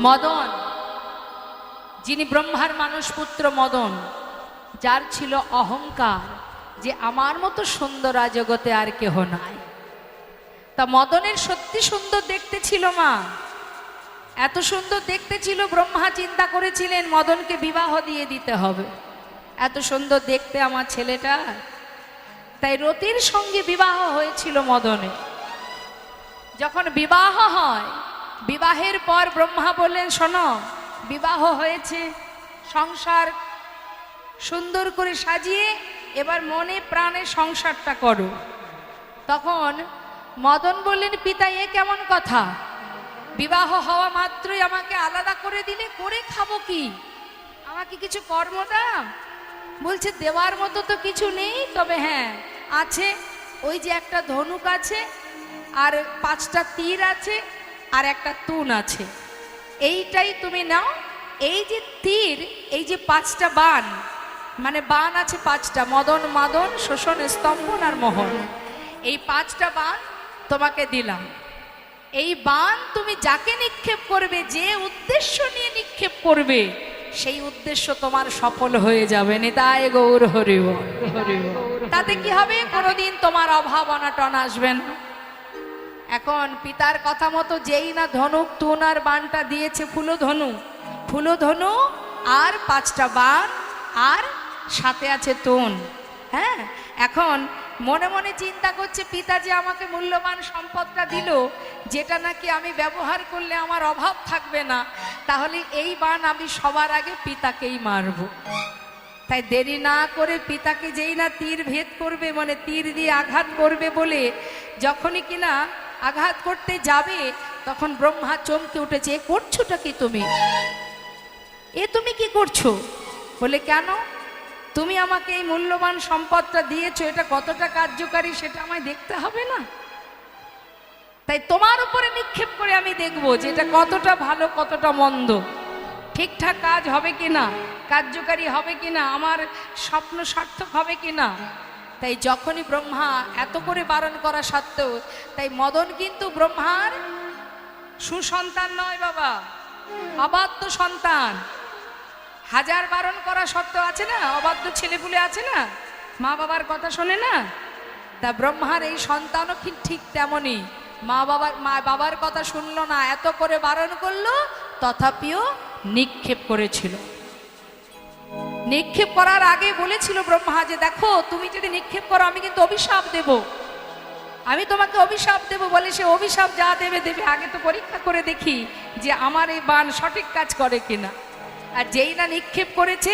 মদন, যিনি ব্রহ্মার মানুষ পুত্র মদন, যার ছিল অহংকার যে আমার মতো সুন্দর জগতে আর কেহ নাই। তা মদনের সত্যি সুন্দর দেখতে ছিল মা, এত সুন্দর দেখতে ছিল, ব্রহ্মা চিন্তা করেছিলেন মদনকে বিবাহ দিয়ে দিতে হবে, এত সুন্দর দেখতে আমার ছেলেটা। তাই রতির সঙ্গে বিবাহ হয়েছিল মদনের। যখন বিবাহ হয়, বিবাহের পর ব্রহ্মা বললেন, শোনো, বিবাহ হয়েছে, সংসার সুন্দর করে সাজিয়ে এবার মনে প্রাণে সংসারটা করো। তখন মদন বললেন, পিতা এ কেমন কথা, বিবাহ হওয়া মাত্রই আমাকে আলাদা করে দিলে, করে খাবো কি, আমাকে কিছু কর্ম দাও। বলছে দেওয়ার মতো তো কিছু নেই, তবে হ্যাঁ আছে, ওই যে একটা ধনুক আছে, আর 5টা তীর আছে, আর একটা তুন আছে, এইটাই তুমি নাও। এই যে তীর, এই যে 5টা বাণ, মানে বাণ আছে 5টা, মদন মাদন শোষণ স্তম্ভন আর মোহন, এই 5টা বাণ তোমাকে দিলাম। এই বাণ তুমি যাকে নিক্ষেপ করবে, যে উদ্দেশ্য নিয়ে নিক্ষেপ করবে, সেই উদ্দেশ্য তোমার সফল হয়ে যাবে। নিতাই গৌর হরি বল। তাতে কি হবে, কোনোদিন তোমার অভাব অনাটন আসবে না। এখন পিতার কথা মতো যেই না ধনুক তুন আর বাণটা দিয়েছে, ফুলধনু আর 5টা বাণ, আর সাথে আছে তুন। হ্যাঁ, এখন মনে মনে চিন্তা করছে, পিতা যে আমাকে মূল্যবান সম্পদটা দিল, যেটা নাকি আমি ব্যবহার করলে আমার অভাব থাকবে না, তাহলে এই বাণ আমি সবার আগে পিতাকেই মারব। তাই দেরি না করে পিতাকে যেই না তীর ভেদ করবে, মানে তীর দিয়ে আঘাত করবে বলে যখনই কিনা আঘাত করতে যাবে, তখন ব্রহ্মা চমকে উঠেছে, এ করছোটা কি তুমি, এ তুমি কি করছো? বলে কেন, তুমি আমাকে এই মূল্যবান সম্পদটা দিয়েছো, এটা কতটা কার্যকারী সেটা আমায় দেখতে হবে না? তাই তোমার উপরে নিক্ষেপ করে আমি দেখবো যে এটা কতটা ভালো কতটা মন্দ, ঠিকঠাক কাজ হবে কিনা, কার্যকারী হবে কিনা, আমার স্বপ্ন সার্থক হবে কিনা। তাই যখনই ব্রহ্মা এত করে বারণ করা সত্ত্বেও, তাই মদন কিন্তু ব্রহ্মার সুসন্তান নয় বাবা, অবাধ্য সন্তান। হাজার বারণ করা সত্ত্বেও আছে না, অবাধ্য ছেলেপুলে আছে না, মা বাবার কথা শোনে না। তা ব্রহ্মার এই সন্তানও ঠিক তেমনই, মা বাবার কথা শুনলো না, এত করে বারণ করলো, তথাপিও নিক্ষেপ করেছিল। নিক্ষেপ করার আগে বলেছিল ব্রহ্মা যে দেখো, তুমি যদি নিক্ষেপ করো আমি কিন্তু অভিশাপ দেব, আমি তোমাকে অভিশাপ দেব। বলে সে অভিশাপ যা দেবে দেবে, আগে তো পরীক্ষা করে দেখি যে আমার এই বাণ সঠিক কাজ করে কিনা। আর যেই না নিক্ষেপ করেছে,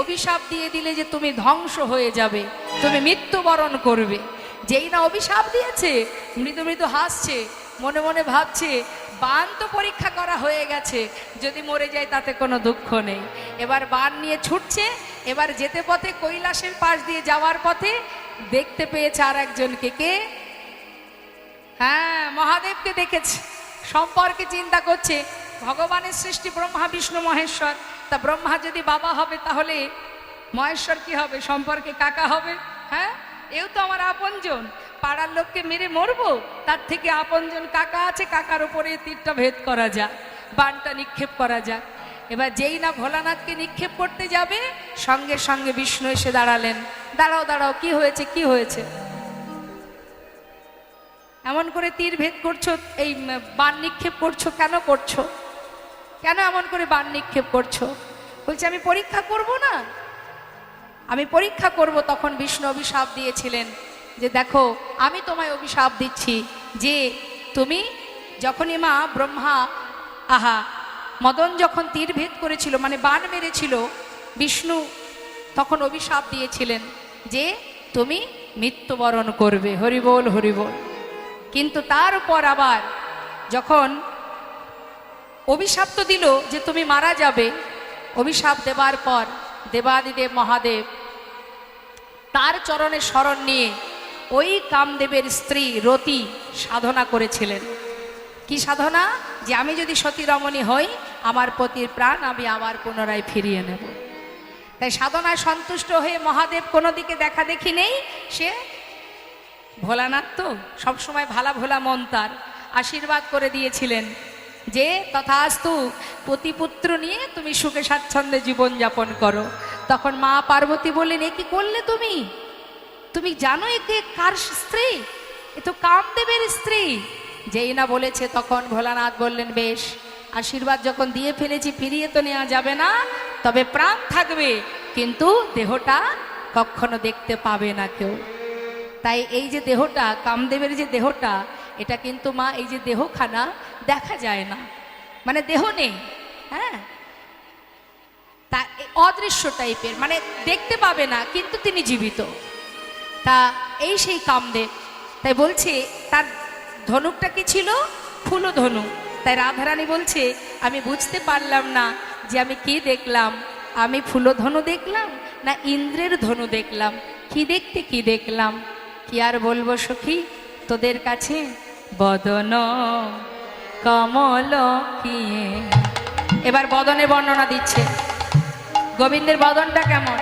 অভিশাপ দিয়ে দিলে যে তুমি ধ্বংস হয়ে যাবে, তুমি মৃত্যুবরণ করবে। যেই না অভিশাপ দিয়েছে, মৃদু মৃদু হাসছে, মনে মনে ভাবছে বাণ তো পরীক্ষা করা হয়ে গেছে, যদি মরে যায় তাতে কোনো দুঃখ নেই। এবার বাণ নিয়ে ছুটছে, এবার যেতে পথে কৈলাসের পাশ দিয়ে যাওয়ার পথে দেখতে পেয়েছে আর একজনকে। কে? হ্যাঁ, মহাদেবকে দেখেছে, সম্পর্কে চিন্তা করছে। ভগবানের সৃষ্টি ব্রহ্মা বিষ্ণু মহেশ্বর, তা ব্রহ্মা যদি বাবা হবে তাহলে মহেশ্বর কি হবে, সম্পর্কে কাকা হবে। হ্যাঁ, এও তো আমার আপনজন, পাড়ার লোককে মেরে মরবো, তার থেকে আপনজন কাকা আছে, কাকার উপরে তীরটা ভেদ করা যাক, বাণটা নিক্ষেপ করা যাক। এবার যেই না ভোলানাথকে নিক্ষেপ করতে যাবে, সঙ্গে সঙ্গে বিষ্ণু এসে দাঁড়ালেন। দাঁড়াও দাঁড়াও, কি হয়েছে, কি হয়েছে, এমন করে তীর ভেদ করছো, এই বাণ নিক্ষেপ করছো, কেন করছো, কেন এমন করে বাণ নিক্ষেপ করছো? বলছে আমি পরীক্ষা করব না, আমি পরীক্ষা করব। তখন বিষ্ণু অভিশাপ দিয়েছিলেন যে দেখো, আমি তোমায় অভিশাপ দিচ্ছি যে তুমি যখনই মা ব্রহ্মা, মদন যখন তীর ভেদ করেছিল, মানে বাণ মেরেছিল, বিষ্ণু তখন অভিশাপ দিয়েছিলেন যে তুমি মৃত্যুবরণ করবে। হরিবোল হরিবোল। কিন্তু তার উপর আবার যখন অভিশাপ তো দিল যে তুমি মারা যাবে, অভিশাপ দেবার পর দেবাদিদেব মহাদেব তার চরণে শরণ নিয়ে ওই কামদেবের স্ত্রী রতি সাধনা করেছিলেন। কি সাধনা? যে আমি যদি সতী রমণী হই, আমার পতির প্রাণ আমি আবার পুনরায় ফিরিয়ে নেব। তাই সাধনায় সন্তুষ্ট হয়ে মহাদেব কোনো দিকে দেখা দেখি নেই, সে ভোলানাথ তো সবসময় ভালা ভোলা মন, তার আশীর্বাদ করে দিয়েছিলেন যে তথাস্তু পতিপুত্র নিয়ে তুমি সুখে স্বাচ্ছন্দ্যে জীবন যাপন করো। তখন মা পার্বতী বললেন, এ কি করলে তুমি? তুমি জানো একে কার স্ত্রী? এ তো কামদেবের স্ত্রী। যেই না বলেছে তখন ভোলানাথ বললেন, বেশ, আশীর্বাদ যখন দিয়ে ফেলেছি ফিরিয়ে তো নেওয়া যাবে না, তবে প্রাণ থাকবে, কিন্তু দেহটা কখনো দেখতে পাবে না কেউ। তাই এই যে দেহটা, কামদেবের যে দেহটা, এটা কিন্তু মা এই যে দেহখানা দেখা যায় না, মানে দেহ নেই, হ্যাঁ, তা অদৃশ্য টাইপের, মানে দেখতে পাবে না, কিন্তু তিনি জীবিত। তা এই সেই কামদেব, তাই বলছে তার ধনুকটা কি ছিল? ফুল ধনু। তাই রাধারানী বলছে, আমি বুঝতে পারলাম না যে আমি কি দেখলাম, আমি ফুলধনু দেখলাম না ইন্দ্রের ধনু দেখলাম, কি দেখতে কি দেখলাম, কি আর বলবো সখী তোদের কাছে। বদন কমল কিয়ে, এবার বদনে বর্ণনা দিচ্ছে, গোবিন্দের বদনটা কেমন।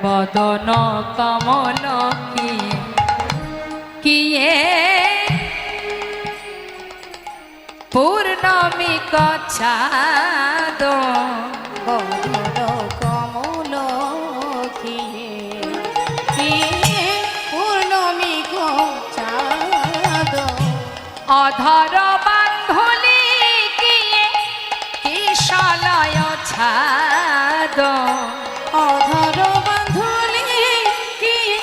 বদন কমল কিয়ে কিয়ে পূর্ণমী কচাদ, বদন কমল কিয়ে কিয়ে পূর্ণমী কচাদ, অধর বান্ধলি কিয়ে কিশলয় ছাদ, অধর বাঁধলি কিয়ে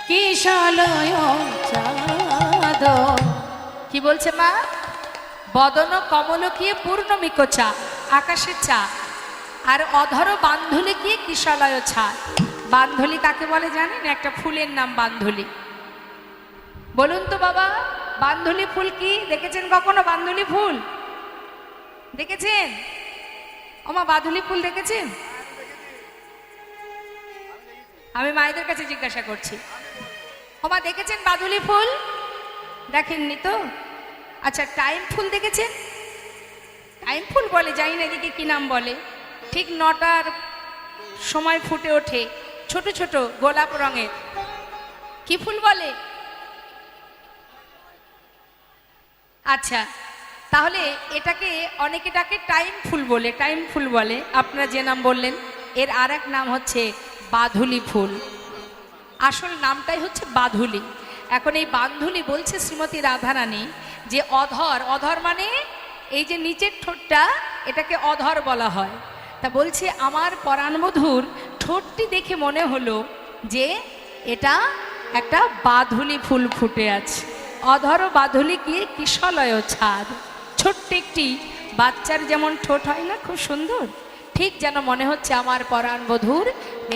কিশলয় চাঁদ। কি বলছে মা? বদন কমল কিয়ে পূর্ণমিক চা, আকাশের চা, আর অধর বান্ধলি কিয়ে কিশলয় ছাদ। বান্ধলি কাকে বলে জানেন? একটা ফুলের নাম বান্ধলি। বলুন তো বাবা, বান্ধলি ফুল কি? দেখেছেন কখনো বান্ধলি ফুল? দেখেছেন? ওমা, বাধুলি ফুল দেখেছেন? আমি মায়েদের কাছে জিজ্ঞাসা করছি, ওমা দেখেছেন বাধুলি ফুল? দেখেননি তো? আচ্ছা, টাইম ফুল দেখেছেন? টাইম ফুল বলে, জানি না এদিকে কি নাম বলে, ঠিক 9টার সময় ফুটে ওঠে, ছোট ছোট গোলাপ রঙের, কি ফুল বলে? আচ্ছা, তাহলে এটাকে অনেকে ডাকে টাইম ফুল বলে, টাইম ফুল বলে। আপনারা যে নাম বললেন, এর আর এক নাম হচ্ছে বাধুলি ফুল। আসল নামটাই হচ্ছে বাধুলি। এখন এই বান্ধুলি বলছে শ্রীমতী রাধারানী যে অধর, অধর মানে এই যে নিচের ঠোঁটটা, এটাকে অধর বলা হয়। তা বলছে আমার পরাণমধুর ঠোঁটটি দেখে মনে হলো যে এটা একটা বাধুলি ফুল ফুটে আছে। অধর বাধুলি গিয়ে কিশলয় ছাদ, ছোট্ট একটি বাচ্চার যেমন ঠোঁট হয় না, খুব সুন্দর, ঠিক যেন মনে হচ্ছে আমার পরাণবধূর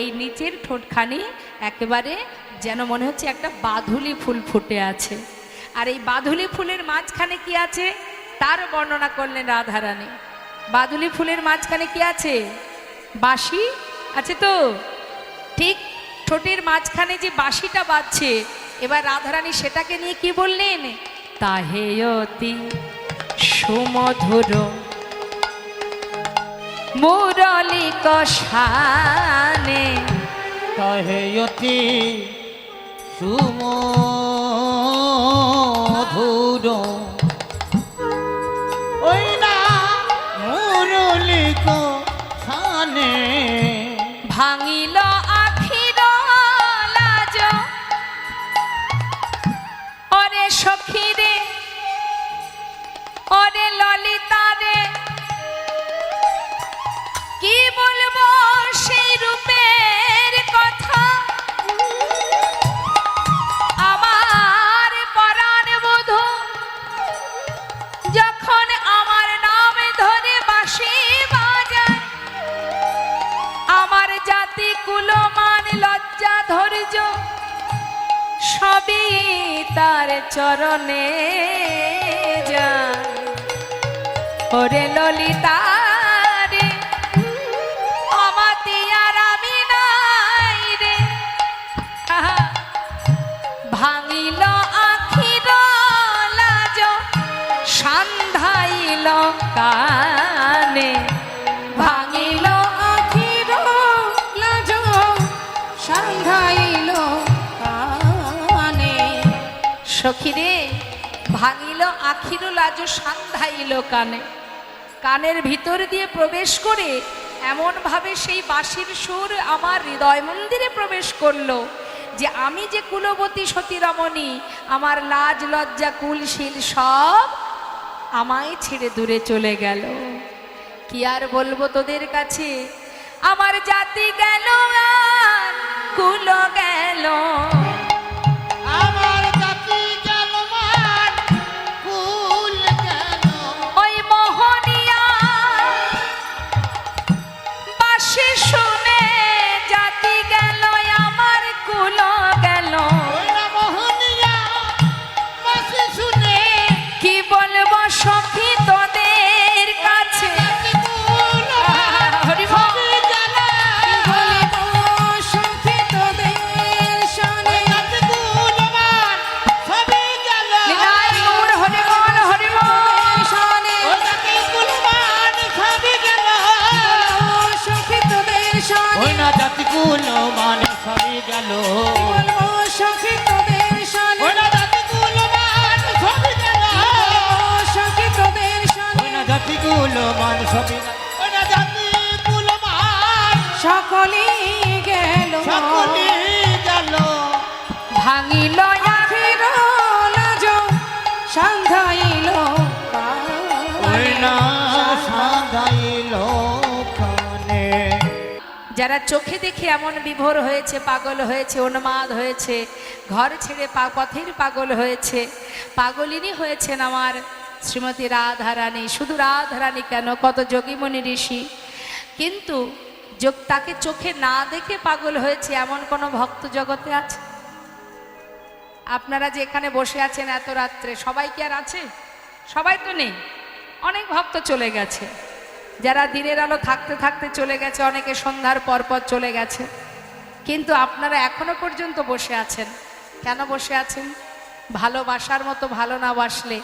এই নিচের ঠোঁটখানি একেবারে যেন মনে হচ্ছে একটা বাধুলি ফুল ফুটে আছে। আর এই বাধুলি ফুলের মাঝখানে কি আছে তার বর্ণনা করলেন রাধারানী। বাধুলি ফুলের মাঝখানে কি আছে? বাঁশি আছে তো? ঠিক ঠোঁটের মাঝখানে যে বাঁশিটা বাজছে, এবার রাধারানী সেটাকে নিয়ে কি বললেন? তাহে অতি সুমধুর মুরলী কষানে, তাহে অতি সুমধুর ওই না মুরলী কষানে, ভাঙিল আখির লাজ ওরে সখী রে, ওরে ললিতা রে, কি বলবো সেই রূপের কথা, আমার পরাণ বধূ যখন আমার নাম ধরে বাঁশি বাজায়, আমার জাতি কুলমান লজ্জা ধৈর্য সবই তার চরণে যায়। ওরে ললিতা রে, অমাতি আর আমি নাই রে, আহা, ভাঙিল আখির লাজ সান্ধাইল কানে, ভাঙিল আখির লাজ সান্ধাইল কানে, সখিরে ভাঙিল আখির লাজ সান্ধাইল কানে, কানের ভিতর দিয়ে প্রবেশ করে এমন ভাবে সেই বাঁশির সুর আমার হৃদয় মন্দিরে প্রবেশ করলো যে আমি যে কুলবতী সতী রমণী, আমার লাজ লজ্জা কুলশীল সব আমায় ছেড়ে দূরে চলে গেল। কি আর বলবো তোদের কাছে, আমার জাতি গেল আর কুল গেল। আমার জাতি গেল মান কুল গেল। ওই মোহনিয়া বাঁশি শুনে জাতি গেল আমার কুল গেল। ওই না মোহনিয়া বাঁশি শুনে কি বলবো সখী তোদের কাছে। জাতি কুল মান হরি বল। সবই গেল। বলিব সখী তোদের শোনে, ওই জাতি কুল মান সবই গেল। নিতাই গৌর হরি বল, হরি বল। শোনে ওই জাতি কুল মান সবই গেল। সখী তোদের শোনে, ওই না জাতি কুল মান সবই গেল। বলবো সখী তোদের শোনে, ওই না জাতি কুল মান সবই গেল। সখী তোদের শোনে, ওই না জাতি কুল মান সবই গেল। ওই না জাতি কুল মান সকলেই গেল সকলি গেল। ভাঙিল আখির লাজ সান্ধাইল ওই না সাঁধাইল কানে। যারা চোখে দেখে এমন বিভোর হয়েছে, পাগল হয়েছে, উন্মাদ হয়েছে, ঘর ছেড়ে পথের পাগল হয়েছে, পাগলিনী হয়েছেন আমার শ্রীমতী রাধারানী। শুধু রাধারানী কেন, কত যোগীমণি ঋষি, কিন্তু তাকে চোখে না দেখে পাগল হয়েছে এমন কোনো ভক্ত জগতে আছে? আপনারা যে এখানে বসে আছেন এত রাত্রে, সবাই কি আর আছে? সবাই তো নেই, অনেক ভক্ত চলে গেছে। যারা দিনের আলো থাকতে থাকতে চলে গেছে, অনেকে সন্ধ্যার পর পর চলে গেছে, কিন্তু আপনারা এখনো পর্যন্ত বসে আছেন। কেন বসে আছেন? ভালোবাসার মতো ভালো না বাসলে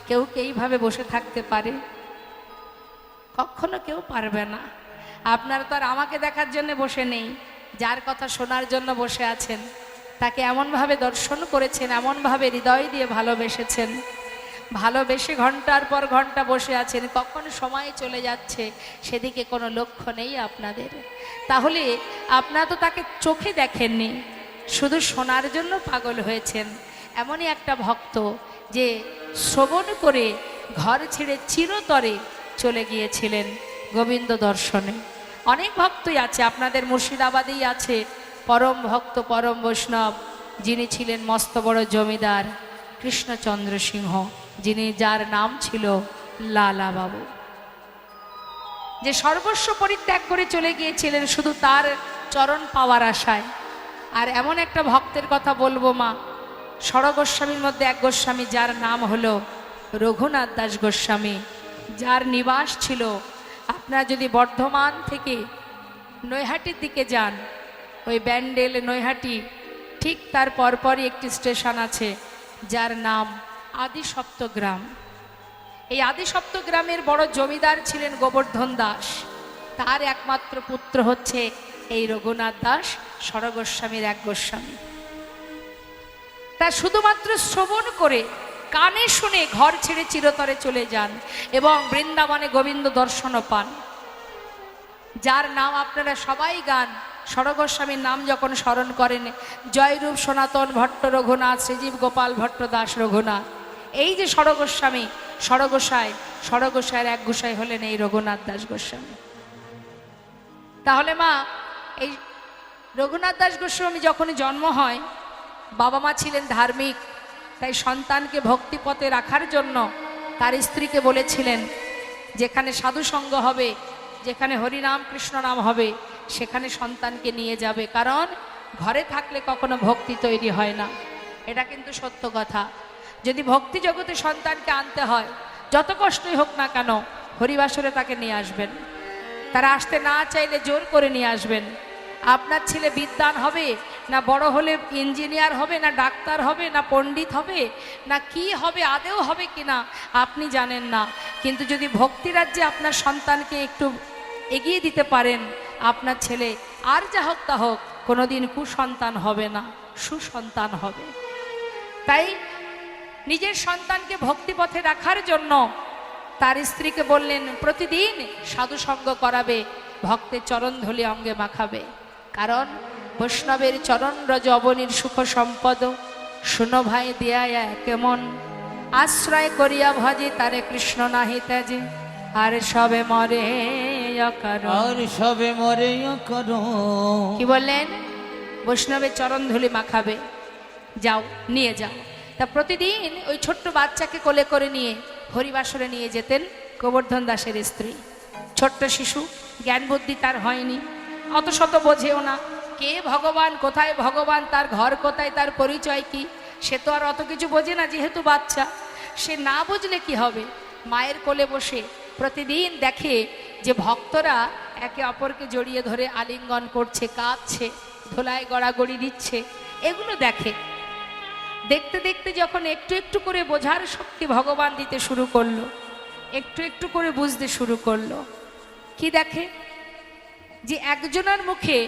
কেউ কি এইভাবে বসে থাকতে পারে? কখনো কেউ পারবে না। আপনারা তো আর আমাকে দেখার জন্য বসে নেই, যার কথা শোনার জন্য বসে আছেন, তাকে এমনভাবে দর্শন করেছেন, এমনভাবে হৃদয় দিয়ে ভালোবেসেছেন, ভালোবেসে ঘন্টার পর ঘন্টা বসে আছেন, কখন সময় চলে যাচ্ছে সেদিকে কোনো লক্ষ্য নেই আপনাদের। তাহলে আপনারা তো তাকে চোখে দেখেননি, শুধু শোনার জন্য পাগল হয়েছেন। এমনই একটা ভক্ত যে শ্রবণ করে ঘর ছেড়ে চিরতরে চলে গিয়েছিলেন গোবিন্দ দর্শনে। অনেক ভক্তই আছে, আপনাদের মুর্শিদাবাদেই আছে পরম ভক্ত, পরম বৈষ্ণব, যিনি ছিলেন মস্ত বড় জমিদার কৃষ্ণচন্দ্র সিংহ, যার নাম ছিল লালা বাবু, যে সর্বস্ব পরিত্যাগ করে চলে গিয়েছিলেন শুধু তার চরণ পাওয়ার আশায়। আর এমন একটা ভক্তের কথা বলবো মা, ষড়গোস্বামীর মধ্যে এক গোস্বামী, যার নাম হলো রঘুনাথ দাস গোস্বামী, যার নিবাস ছিল, আপনারা যদি বর্ধমান থেকে নৈহাটির দিকে যান, ওই ব্যান্ডেল নৈহাটি ঠিক তার পরপরই একটি স্টেশন আছে যার নাম আদি সপ্তগ্রাম। এই আদি সপ্তগ্রামের বড় জমিদার ছিলেন গোবর্ধন দাস, তার একমাত্র পুত্র হচ্ছে এই রঘুনাথ দাস, ষড়গোস্বামীর এক গোস্বামী। তা শুধুমাত্র শ্রবণ করে কানে শুনে ঘর ছেড়ে চিরতরে চলে যান এবং বৃন্দাবনে গোবিন্দ দর্শনও পান, যার নাম আপনারা সবাই গান। ষড়গোস্বামীর নাম যখন স্মরণ করেন, জয়রূপ সনাতন ভট্ট রঘুনাথ, শ্রীজীব গোপাল ভট্ট দাস রঘুনাথ, এই যে ষড়গোস্বামী, ষড়গোসাইয়ের এক গোসাই হলেন এই রঘুনাথ দাস গোস্বামী। তাহলে মা, এই রঘুনাথ দাস গোস্বামী যখন জন্ম হয়, বাবা মা ছিলেন ধার্মিক, তাই সন্তানকে ভক্তিপথে রাখার জন্য তার স্ত্রীকে বলেছিলেন, যেখানে সাধুসঙ্গ হবে, যেখানে হরিনাম কৃষ্ণ নাম হবে, সেখানে সন্তানকে নিয়ে যাবে, কারণ ঘরে থাকলে কখনো ভক্তি তৈরি হয় না। এটা কিন্তু সত্য কথা। যদি ভক্তি জগতে সন্তানকে আনতে হয়, যত কষ্টই হোক না কেন, হরিবাসরে তাকে নিয়ে আসবেন। তারা আসতে না চাইলে জোর করে নিয়ে আসবেন। আপনার ছেলে বিদ্বান হবে না, বড় হলে ইঞ্জিনিয়ার হবে না, ডাক্তার হবে না, পণ্ডিত হবে না, কি হবে, আদেও হবে কিনা আপনি জানেন না, কিন্তু যদি ভক্তি রাজ্যে আপনার সন্তানকে একটু এগিয়ে দিতে পারেন, আপনার ছেলে আর যা হোক তা হোক কোনোদিন কুসন্তান হবে না, সুসন্তান হবে। তাই নিজের সন্তানকে ভক্তিপথে রাখার জন্য তার স্ত্রীকে বললেন প্রতিদিন সাধুসঙ্গ করাবে, ভক্তের চরণধূলি অঙ্গে মাখাবে। কারণ বৈষ্ণবের চরণ রজ অবনীর সুখ সম্পদ, শুনো ভাই দিয়া কেমন, আশ্রয় করিয়া ভজে তারে কৃষ্ণ নাহি ত্যাজে, আর সবে মরে অকারণ। আর সবে মরে করো। কি বললেন? বৈষ্ণবের চরণধূলি মাখাবে, যাও নিয়ে যাও। তা প্রতিদিন ওই ছোট্ট বাচ্চাকে কোলে করে নিয়ে হরিবাসরে নিয়ে যেতেন গোবর্ধন দাসের স্ত্রী। ছোট্ট শিশু, জ্ঞান বুদ্ধি তার হয়নি, অত শত বোঝেও না কে ভগবান, কোথায় ভগবান, তার ঘর কোথায়, তার পরিচয় কি, সে তো আর অত কিছু বোঝে না, যেহেতু বাচ্চা। সে না বুঝলে কি হবে, মায়ের কোলে বসে প্রতিদিন দেখে যে ভক্তরা একে অপরকে জড়িয়ে ধরে আলিঙ্গন করছে, কাঁদছে, ধোলায় গড়াগড়ি দিচ্ছে, এগুলো দেখে। দেখতে দেখতে যখন একটু একটু করে বোঝার শক্তি ভগবান দিতে শুরু করলো, একটু একটু করে বুঝতে শুরু করলো, কি দেখে যে একজনের মুখে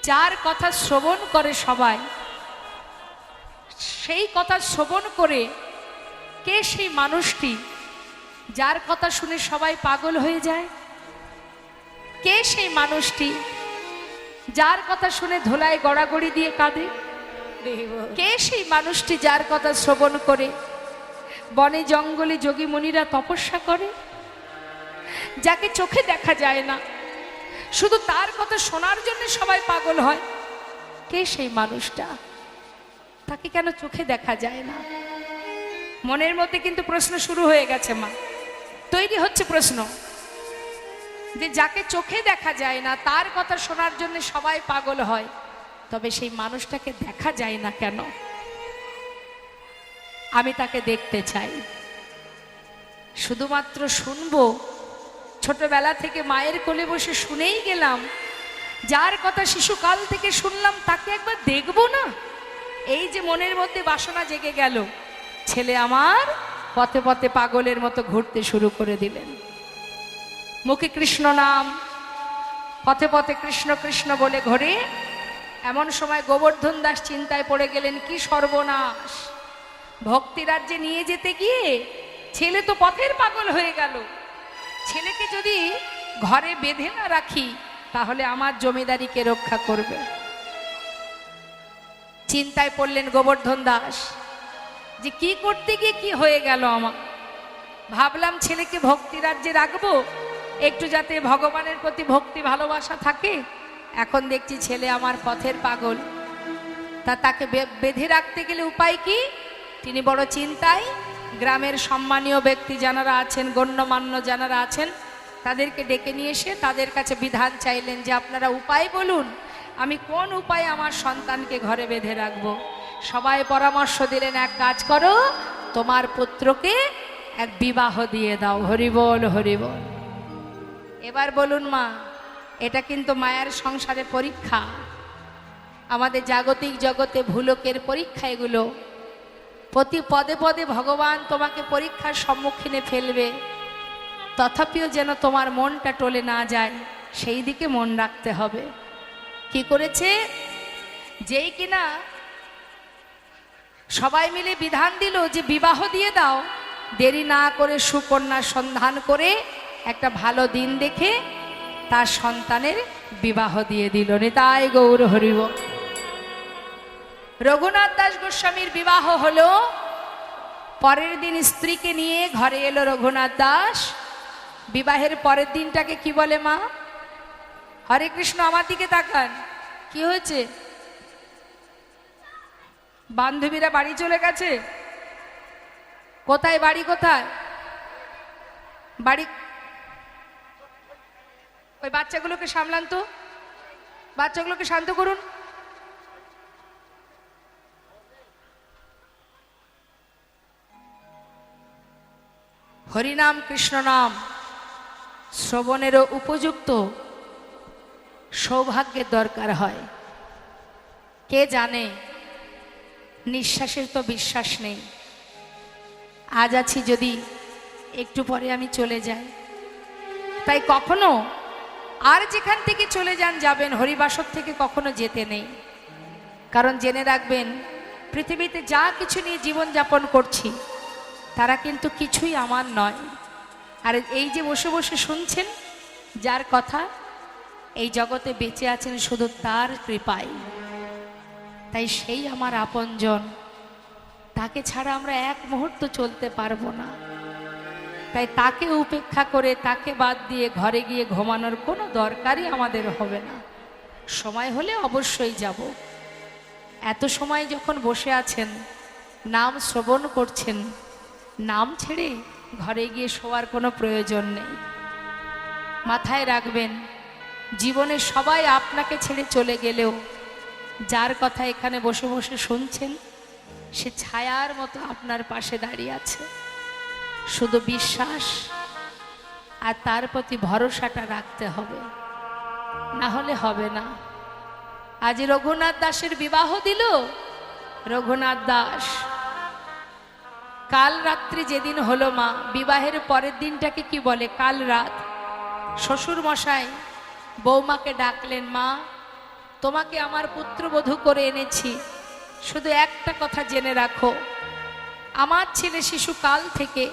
যার কথা শ্রবণ করে সবাই, সেই কথা শ্রবণ করে কে সেই মানুষটি যার কথা শুনে সবাই পাগল হয়ে যায়? কে সেই মানুষটি যার কথা শুনে ধোলায় গড়াগড়ি দিয়ে কাঁদে? কে সেই মানুষটি যার কথা শ্রবণ করে বনে জঙ্গলে যোগী মুনিরা তপস্যা করে? যাকে চোখে দেখা যায় না, শুধু তার কথা শোনার জন্য সবাই পাগল হয়। কে সেই মানুষটা? তাকে কেন চোখে দেখা যায় না? মনের মধ্যে কিন্তু প্রশ্ন শুরু হয়ে গেছে, মা তৈরি হচ্ছে প্রশ্ন, যে যাকে চোখে দেখা যায় না, তার কথা শোনার জন্য সবাই পাগল হয়, তবে সেই মানুষটাকে দেখা যায় না কেন? আমি তাকে দেখতে চাই, শুধুমাত্র শুনবো। ছোটবেলা থেকে মায়ের কোলে বসে শুনেই গেলাম, যার কথা শিশুকাল থেকে শুনলাম তাকে একবার দেখবো না? এই যে মনের মধ্যে বাসনা জেগে গেল, ছেলে আমার পথে পথে পাগলের মতো ঘুরতে শুরু করে দিলেন। মুখে কৃষ্ণ নাম, পথে পথে কৃষ্ণ কৃষ্ণ বলে ঘোরে। এমন সময় গোবর্ধন দাস চিন্তায় পড়ে গেলেন, কি সর্বনাশ! ভক্তি রাজ্যে নিয়ে যেতে গিয়ে ছেলে তো পথের পাগল হয়ে গেল। ছেলেকে যদি ঘরে বেঁধে না রাখি, তাহলে আমার জমিদারিকে রক্ষা করবে। চিন্তায় পড়লেন গোবর্ধন দাস, যে কি করতে গিয়ে কি হয়ে গেল আমার। ভাবলাম ছেলেকে ভক্তি রাজ্যে রাখবো, একটু যাতে ভগবানের প্রতি ভক্তি ভালোবাসা থাকে। এখন দেখছি ছেলে আমার পথের পাগল, তাকে বেঁধে রাখতে গেলে উপায় কি? তিনি বড় চিন্তায় গ্রামের সম্মানীয় ব্যক্তি যারা আছেন, গণ্যমান্য যারা আছেন, তাদেরকে ডেকে নিয়ে এসে তাদের কাছে বিধান চাইলেন যে আপনারা উপায় বলুন, আমি কোন উপায়ে আমার সন্তানকে ঘরে বেঁধে রাখবো। সবাই পরামর্শ দিলেন, এক কাজ করো, তোমার পুত্রকে এক বিবাহ দিয়ে দাও। হরিবল হরিবল। এবার বলুন মা, এটা কিন্তু মায়ের সংসারে পরীক্ষা, আমাদের জাগতিক জগতে ভুলকের পরীক্ষা এগুলো। প্রতি পদে পদে ভগবান তোমাকে পরীক্ষার সম্মুখীনে ফেলবে, তথাপিও যেন তোমার মনটা টলে না যায়, সেই দিকে মন রাখতে হবে। কি করেছে? যেই কিনা সবাই মিলে বিধান দিল যে বিবাহ দিয়ে দাও, দেরি না করে সুকন্যা সন্ধান করে একটা ভালো দিন দেখে তার সন্তানের বিবাহ দিয়ে দিল। নিতাই গৌর হরিব। রঘুনাথ দাস গোস্বামীর বিবাহ হলো। পরের দিন স্ত্রীকে নিয়ে ঘরে এলো রঘুনাথ দাস। বিবাহের পরের দিনটাকে কি বলে মা? হরে কৃষ্ণ। আমার দিকে তাকান, কি হয়েছে? বান্ধবীরা বাড়ি চলে গেছে? কোথায় বাড়ি? কোথায় বাড়ি? ওই বাচ্চাগুলোকে সামলান তো, বাচ্চাগুলোকে শান্ত করুন। হরিনাম কৃষ্ণ নাম শ্রবণেরও উপযুক্ত সৌভাগ্যের দরকার হয়। কে জানে, নিঃশ্বাসের তো বিশ্বাস নেই। আজ আছি, যদি একটু পরে আমি চলে যাই। তাই কখনো আর যেখান থেকে চলে যান যাবেন, হরিবাসর থেকে কখনো যেতে নেই। কারণ জেনে রাখবেন, পৃথিবীতে যা কিছু নিয়ে জীবনযাপন করছি তারা কিন্তু কিছুই আমার নয়। আর এই যে বসে বসে শুনছেন যার কথা, এই জগতে বেঁচে আছেন শুধু তার কৃপায়। তাই সেই আমার আপনজন, তাকে ছাড়া আমরা এক মুহূর্ত চলতে পারবো না। তাই তাকে উপেক্ষা করে, তাকে বাদ দিয়ে ঘরে গিয়ে ঘুমানোর কোনো দরকারই আমাদের হবে না। সময় হলে অবশ্যই যাব। এত সময় যখন বসে আছেন, নাম শ্রবণ করছেন, নাম ছেড়ে ঘরে গিয়ে শোয়ার কোনো প্রয়োজন নেই। মাথায় রাখবেন, জীবনে সবাই আপনাকে ছেড়ে চলে গেলেও যার কথা এখানে বসে বসে শুনছেন, সে ছায়ার মতো আপনার পাশে দাঁড়িয়ে আছে। শুধু বিশ্বাস আর তার প্রতি ভরসাটা রাখতে হবে, না হলে হবে না। আজ রঘুনাথ দাসের বিবাহ দিল রঘুনাথ দাস। কাল রাত্রি যেদিন হলো মা, বিবাহের পরের দিনটাকে কি বলে? কাল রাত। শ্বশুর মশাই বৌমাকে ডাকলেন, মা তোমাকে আমার পুত্রবধূ করে এনেছি, শুধু একটা কথা জেনে রাখো, আমার ছেলে শিশুকাল থেকে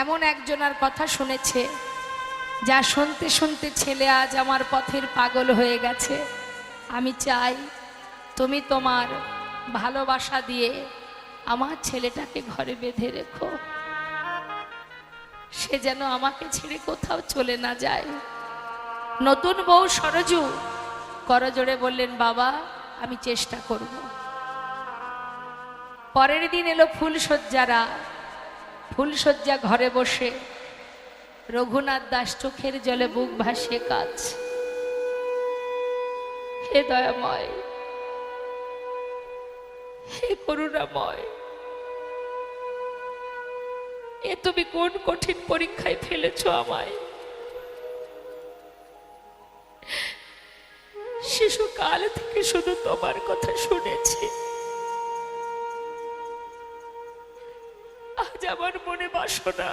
এমন একজনের কথা শুনেছে, যা শুনতে শুনতে ছেলে আজ আমার পথের পাগল হয়ে গেছে। আমি চাই তুমি তোমার ভালোবাসা দিয়ে আমার ছেলেটাকে ঘরে বেঁধে রেখো, সে যেন আমাকে ছেড়ে কোথাও চলে না যায়। নতুন বউ সরজু করজোড়ে বললেন, বাবা আমি চেষ্টা করব। পরের দিন এলো ফুলশয্যারা। ফুলশয্যা ঘরে বসে রঘুনাথ দাস চোখের জলে বুক ভাসিয়ে কাঁদছে। হে দয়াময়, হে করুণাময়, এ তুমি কোন কঠিন পরীক্ষায় ফেলেছ আমায়? শিশুকাল থেকে শুধু তোমার কথা শুনেছি, আজ আমার মনে বাসনা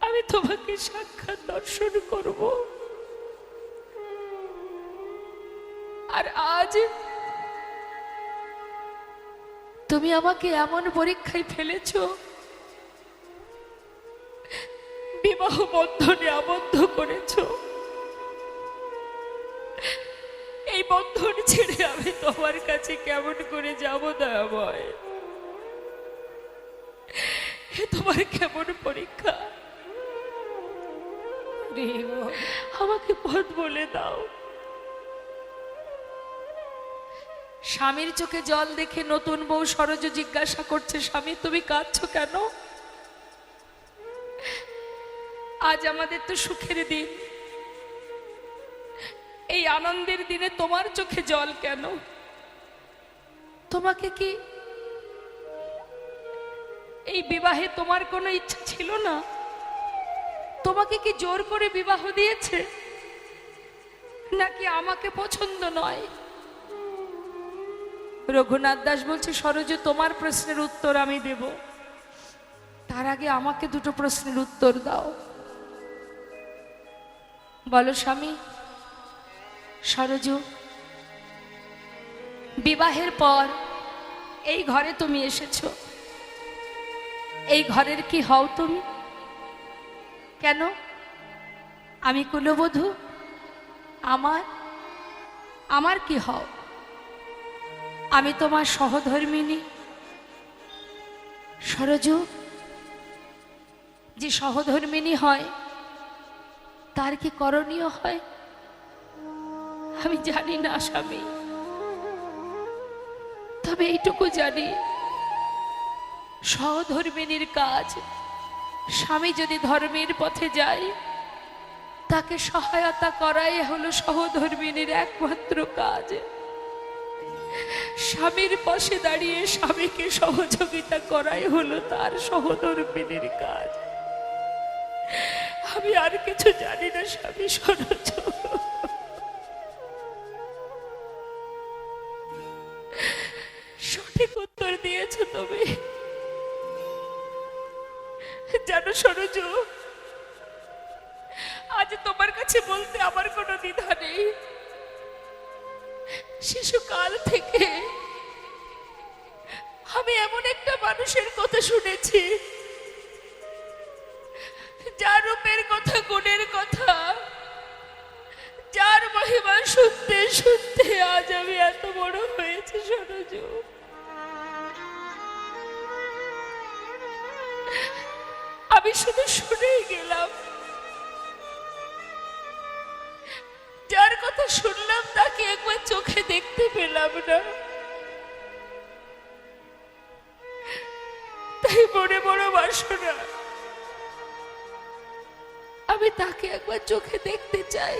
আমি তোমাকে সাক্ষাৎ দর্শন করব। আর আজ তুমি আমাকে এমন পরীক্ষায় ফেলেছ, বিবাহ বন্ধনে আবদ্ধ করেছ। এই বন্ধন ছেড়ে আমি তোমার কাছে কেমন করে যাব দয়াময়? তোমার কেমন পরীক্ষা? আমাকে পথ বলে দাও। স্বামীর চোখে জল দেখে নতুন বউ সরজ জিজ্ঞাসা করছে, স্বামী তুমি কাঁদছো কেন? আজ আমাদের তো সুখের দিন, এই আনন্দের দিনে তোমার চোখে জল কেন? তোমাকে কি এই বিবাহে তোমার কোনো ইচ্ছা ছিল না? তোমাকে কি জোর করে বিবাহ দিয়েছে, নাকি আমাকে পছন্দ নয়? রঘুনাথ দাস বলছে, সরজ তোমার প্রশ্নের উত্তর আমি দেব, তার আগে আমাকে দুটো প্রশ্নের উত্তর দাও। বলো স্বামী। সরজু, বিবাহের পর এই ঘরে তুমি এসেছো, এই ঘরের কি হও তুমি? কেন? আমি কুলবধূ, আমার কি হও? আমি তোমার সহধর্মিনী। সরজু, যে সহধর্মিনী হয় তার কি করণীয় হয় আমি জানি না স্বামী, তবে এইটুকু জানি, সহধর্মিনীর কাজ, স্বামী যদি ধর্মের পথে যায় তাকে সহায়তা করাই হলো সহধর্মিনীর একমাত্র কাজ। স্বামীর পাশে দাঁড়িয়ে স্বামীকে সহযোগিতা করাই হলো তার সহধর্মিনীর কাজ। আমি আর কিছু জানি না স্বামী। সরজ, সঠিক উত্তর দিয়েছ তুমি। জানো সরজ, আজ তোমার কাছে বলতে আমার কোনো দ্বিধা নেই। শিশুকাল থেকে আমি এমন একটা মানুষের কথা শুনেছি, যার রূপের কথা, গুণের কথা, যার মহিমা শুনতে শুনতে আজ আমি এত বড় হয়েছে সরজু। আমি শুধু শুনেই গেলাম, যার কথা শুনলাম তাকে একবার চোখে দেখতে পেলাম না। তাই মনে বড় বাসনা, আমি তাকে একবার চোখে দেখতে চাই,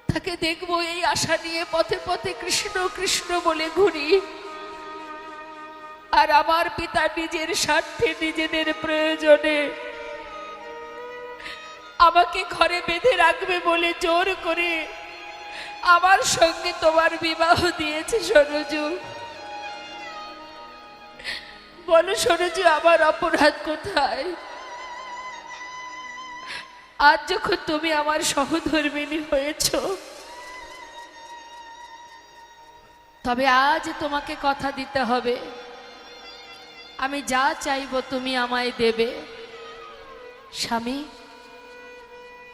তাকে দেখবো এই আশা নিয়ে পথে পথে কৃষ্ণ কৃষ্ণ বলে ঘুরি। আর আমার পিতা নিজের স্বার্থে, নিজেদের প্রয়োজনে আমাকে ঘরে বেঁধে রাখবে বলে জোর করে আমার সঙ্গে তোমার বিবাহ দিয়েছে সরজু। বলো সরজু, আমার অপরাধ কোথায়? আজ যখন তুমি আমার সহধর্মিণী হয়েছ, তবে আজ তোমাকে কথা দিতে হবে, আমি যা চাইবো তুমি আমায় দেবে। স্বামী,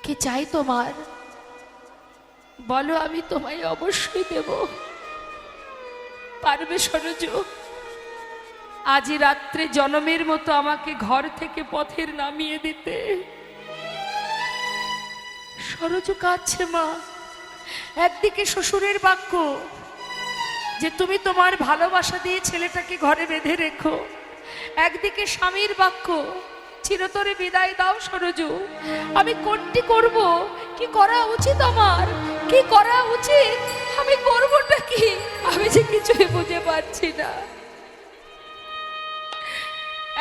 কি চাই তোমার? বলো, আমি তোমায় অবশ্যই দেব। পারবে সরজু? আজই রাত্রে জনমের মতো আমাকে ঘর থেকে পথের নামিয়ে দিতে? সরজু কাঁদছে মা। একদিকে শ্বশুরের বাক্য যে তুমি তোমার ভালোবাসা দিয়ে ছেলেটাকে ঘরে বেঁধে রেখো, একদিকে স্বামীর বাক্য চিরতরে বিদায় দাও সরজু। আমি কোনটি করব? কি করা উচিত আমার? কি করা উচিত? আমি করবটা কি? আমি যে কিছুই বুঝে পারছি না।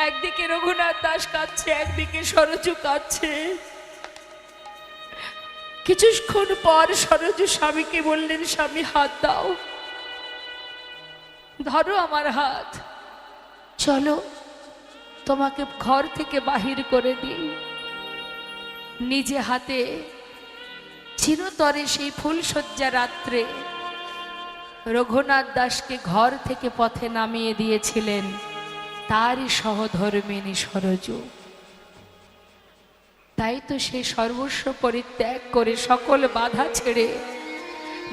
একদিকে রঘুনাথ দাস কাঁদছে, একদিকে সরজু কাঁদছে। কিছুক্ষণ পর সরজু স্বামীকে বললেন, স্বামী হাত দাও, ধরো আমার হাত, চলো তোমাকে ঘর থেকে বাহির করে দিই। নিজে হাতে চিরতরে সেই ফুলশয্যা রাত্রে রঘুনাথ দাসকে ঘর থেকে পথে নামিয়ে দিয়েছিলেন তারই সহধর্মিণী সরজু। তাই তো সে সর্বস্ব পরিত্যাগ করে সকল বাধা ছেড়ে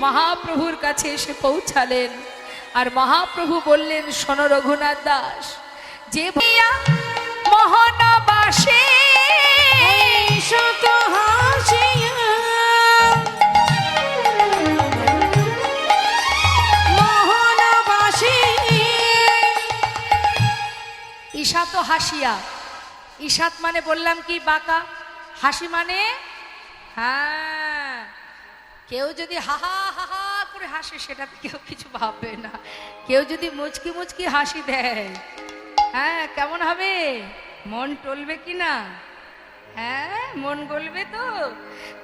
মহাপ্রভুর কাছে এসে পৌঁছালেন। আর মহাপ্রভু বললেন, শোনো রঘুনাথ দাস, যে মোহনবাসে শত হাসিয়া মোহনবাসী। ঈশাত হাসিয়া, ঈশাত মানে বললাম কি বাঁকা, হাসি মানে হ্যাঁ, কেউ যদি হাহা হাহা করে হাসে সেটাতে কেউ কিছু ভাববে না। কেউ যদি মুচকি মুচকি হাসি দেয়, হ্যাঁ কেমন হবে? মন টলবে কি না? হ্যাঁ, মন গলবে তো।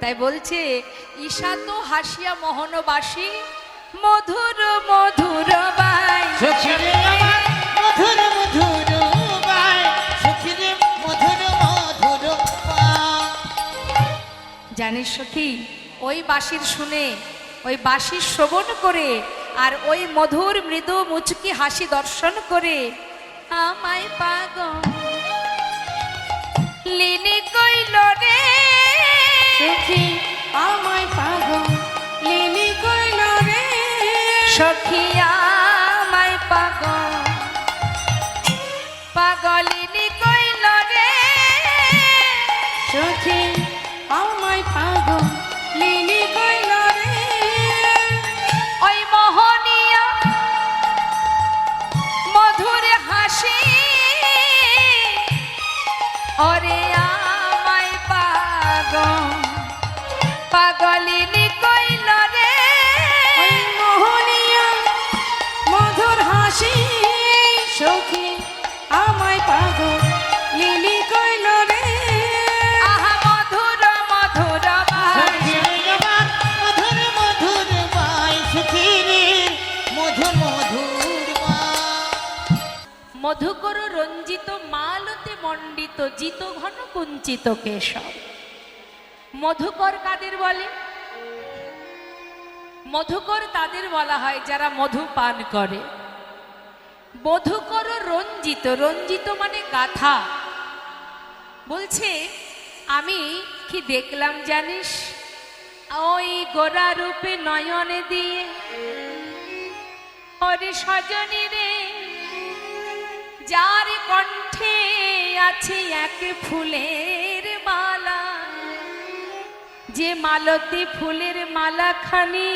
তাই বলছে, ঈশা তো হাসিয়া মোহনবাসী, মধুর মধুর বাই। সখীরে আমার মধুর মধুর বাই, সখীরে মধুর মধুর বাই। জানিস সখী, ওই বাঁশির শুনে, ওই বাঁশির শ্রবণ করে, আর ওই মধুর মৃদু মুচকি হাসি দর্শন করে আমায় পাগল লিনি কইল রে সখী আমায় পাগল লিলি কইল রে। সখী আমায় পাগল পাগলিনী কইল রে। সখী আমায় পাগল লিলি কইল রে। ওই মোহনিয়া মধুর হাসি ওরে আমায় পাগল পাগলিনী কইল রে। ওই মোহনিয়া মধুর হাসি, সখী আমায় পাগল লিলি কইল রে। আহা মধুর মধুর বাই। সখীরে আমার মধুর মধুর বাই, সখীরে মধুর মধুর বাই। মধুকর রঞ্জিত মালতে মণ্ডিত জিত ঘন কুঞ্চিত কেশব। মধুকর কাদের বলে? মধুকর তাদের বলা হয় যারা মধু পান করে। মধুকর রঞ্জিত, রঞ্জিত মানে গাথা। বলছে আমি কি দেখলাম জানিস, ওই গোরা রূপে নয়নে দিয়ে, ওরে সজনী রে, যার কণ্ঠে আছে এক ফুলের মালা, যে মালতী ফুলের মালা খানি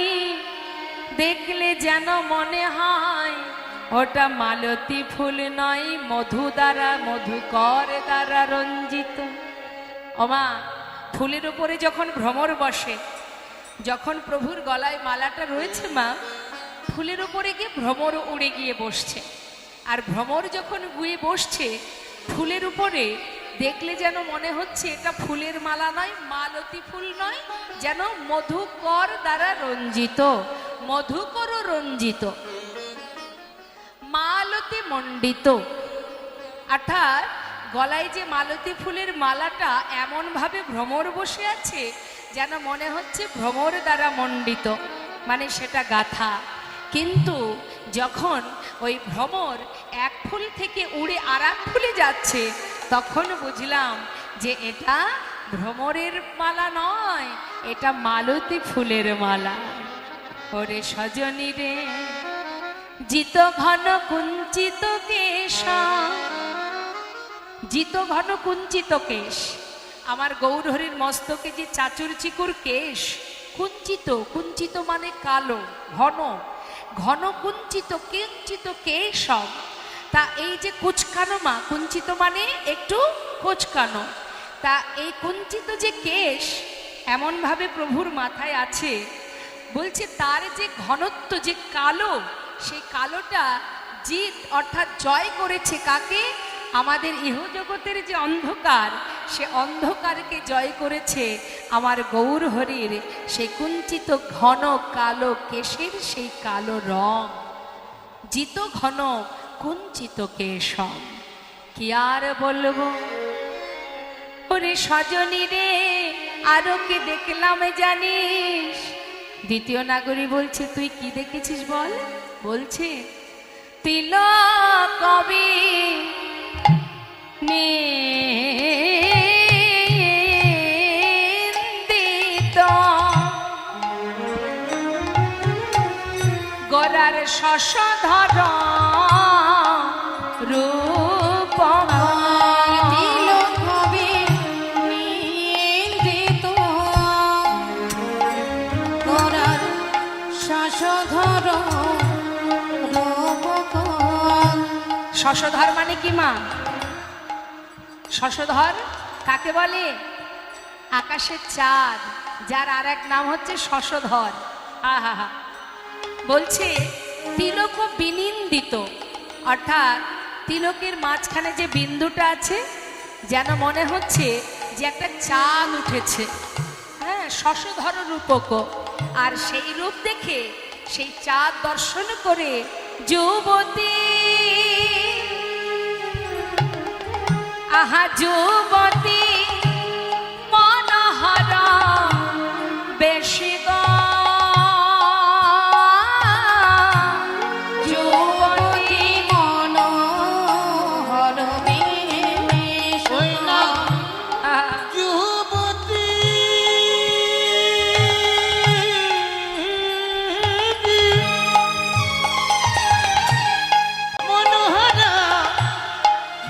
দেখলে যেন মনে হয় ওটা মালতী ফুল নয়, মধু দ্বারা, মধুকর দ্বারা রঞ্জিত। ওমা, ফুলের উপরে যখন ভ্রমর বসে, যখন প্রভুর গলায় মালাটা রয়েছে মা, ফুলের উপরে গিয়ে ভ্রমর উড়ে গিয়ে বসছে। আর ভ্রমর যখন গুয়ে বসছে ফুলের উপরে, দেখলে যেন মনে হচ্ছে এটা ফুলের মালা নয়, মালতী ফুল নয়, যেন মধুকর দ্বারা রঞ্জিত, মধুকর রঞ্জিত, মালতী মণ্ডিত। অর্থাৎ গলায় যে মালতী ফুলের মালাটা এমন ভাবে ভ্রমর বসে আছে যেন মনে হচ্ছে ভ্রমর দ্বারা মণ্ডিত, মানে সেটা গাথা। কিন্তু যখন ওই ভ্রমর এক ফুল থেকে উড়ে আর এক ফুলে যাচ্ছে, তখন বুঝলাম যে এটা ভ্রমরের মালা নয়, এটা মালতী ফুলের মালা। ওরে সজনী রে, জিত ঘন কুঞ্চিত কেশ, জিত ঘন কুঞ্চিত কেশ, আমার গৌরহরির মস্তকে যে চাচুর চিকুর কেশ, কুঞ্চিত, কুঞ্চিত মানে কালো, ঘন, ঘন কুঞ্চিত, কিঞ্চিত কেশম। তা এই যে কুচকানো মা, কুঞ্চিত মানে একটু কুচকানো, তা এই কুঞ্চিত যে কেশ এমন ভাবে প্রভুর মাথায় আছে, বলছে তার যে ঘনত্ব, যে কালো, সেই কালোটা জিত অর্থাৎ জয় করেছে কাকে? আমাদের ইহজগতের যে অন্ধকার, সে অন্ধকারকে জয় করেছে আমার গৌর হরির সেই কুঞ্চিত ঘন কালো কেশের সেই কালো রং। জিত ঘন কুঞ্চিত কেশম, কি আর বলবো। ওরে সজনী রে, আরো কি দেখলাম জানিস? দ্বিতীয় নাগরী বলছে তুই কি দেখেছিস বল? বলছে তিলক কবি নিন্দিত, গোরার শশধর রূপ, তিলক কবি নিন্দিত, গোরার শশধর রূপ। শশধর মানে কি মা? শশধর কাকে বলে? আকাশের চাঁদ, যার আর এক নাম হচ্ছে শশধর। আহা হা, বলছে তিলক বিনিন্দিত, অর্থাৎ তিলকের মাঝখানে যে বিন্দুটা আছে যেন মনে হচ্ছে যে একটা চাঁদ উঠেছে। হ্যাঁ, শশধর রূপক। আর সেই রূপ দেখে, সেই চাঁদ দর্শন করে যুবতী, আহা যুবতী মনোহর বেশি গো, যুবতী মনোহর বেশ, যুবতী মনোহরা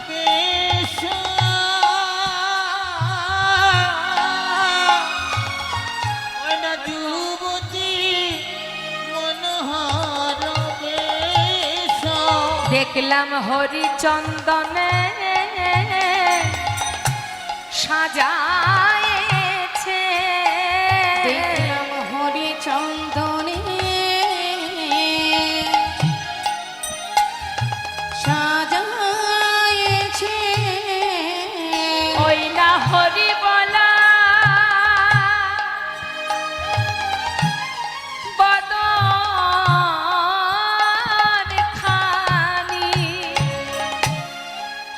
বেশ, ওই না যুবতী মনোহর বেশ। দেখলাম হরিচন্দনে সাজায়েছে, দেখলাম হরিচন্দনে সাজায়েছে, ওই না হরি বলা বদন খানি,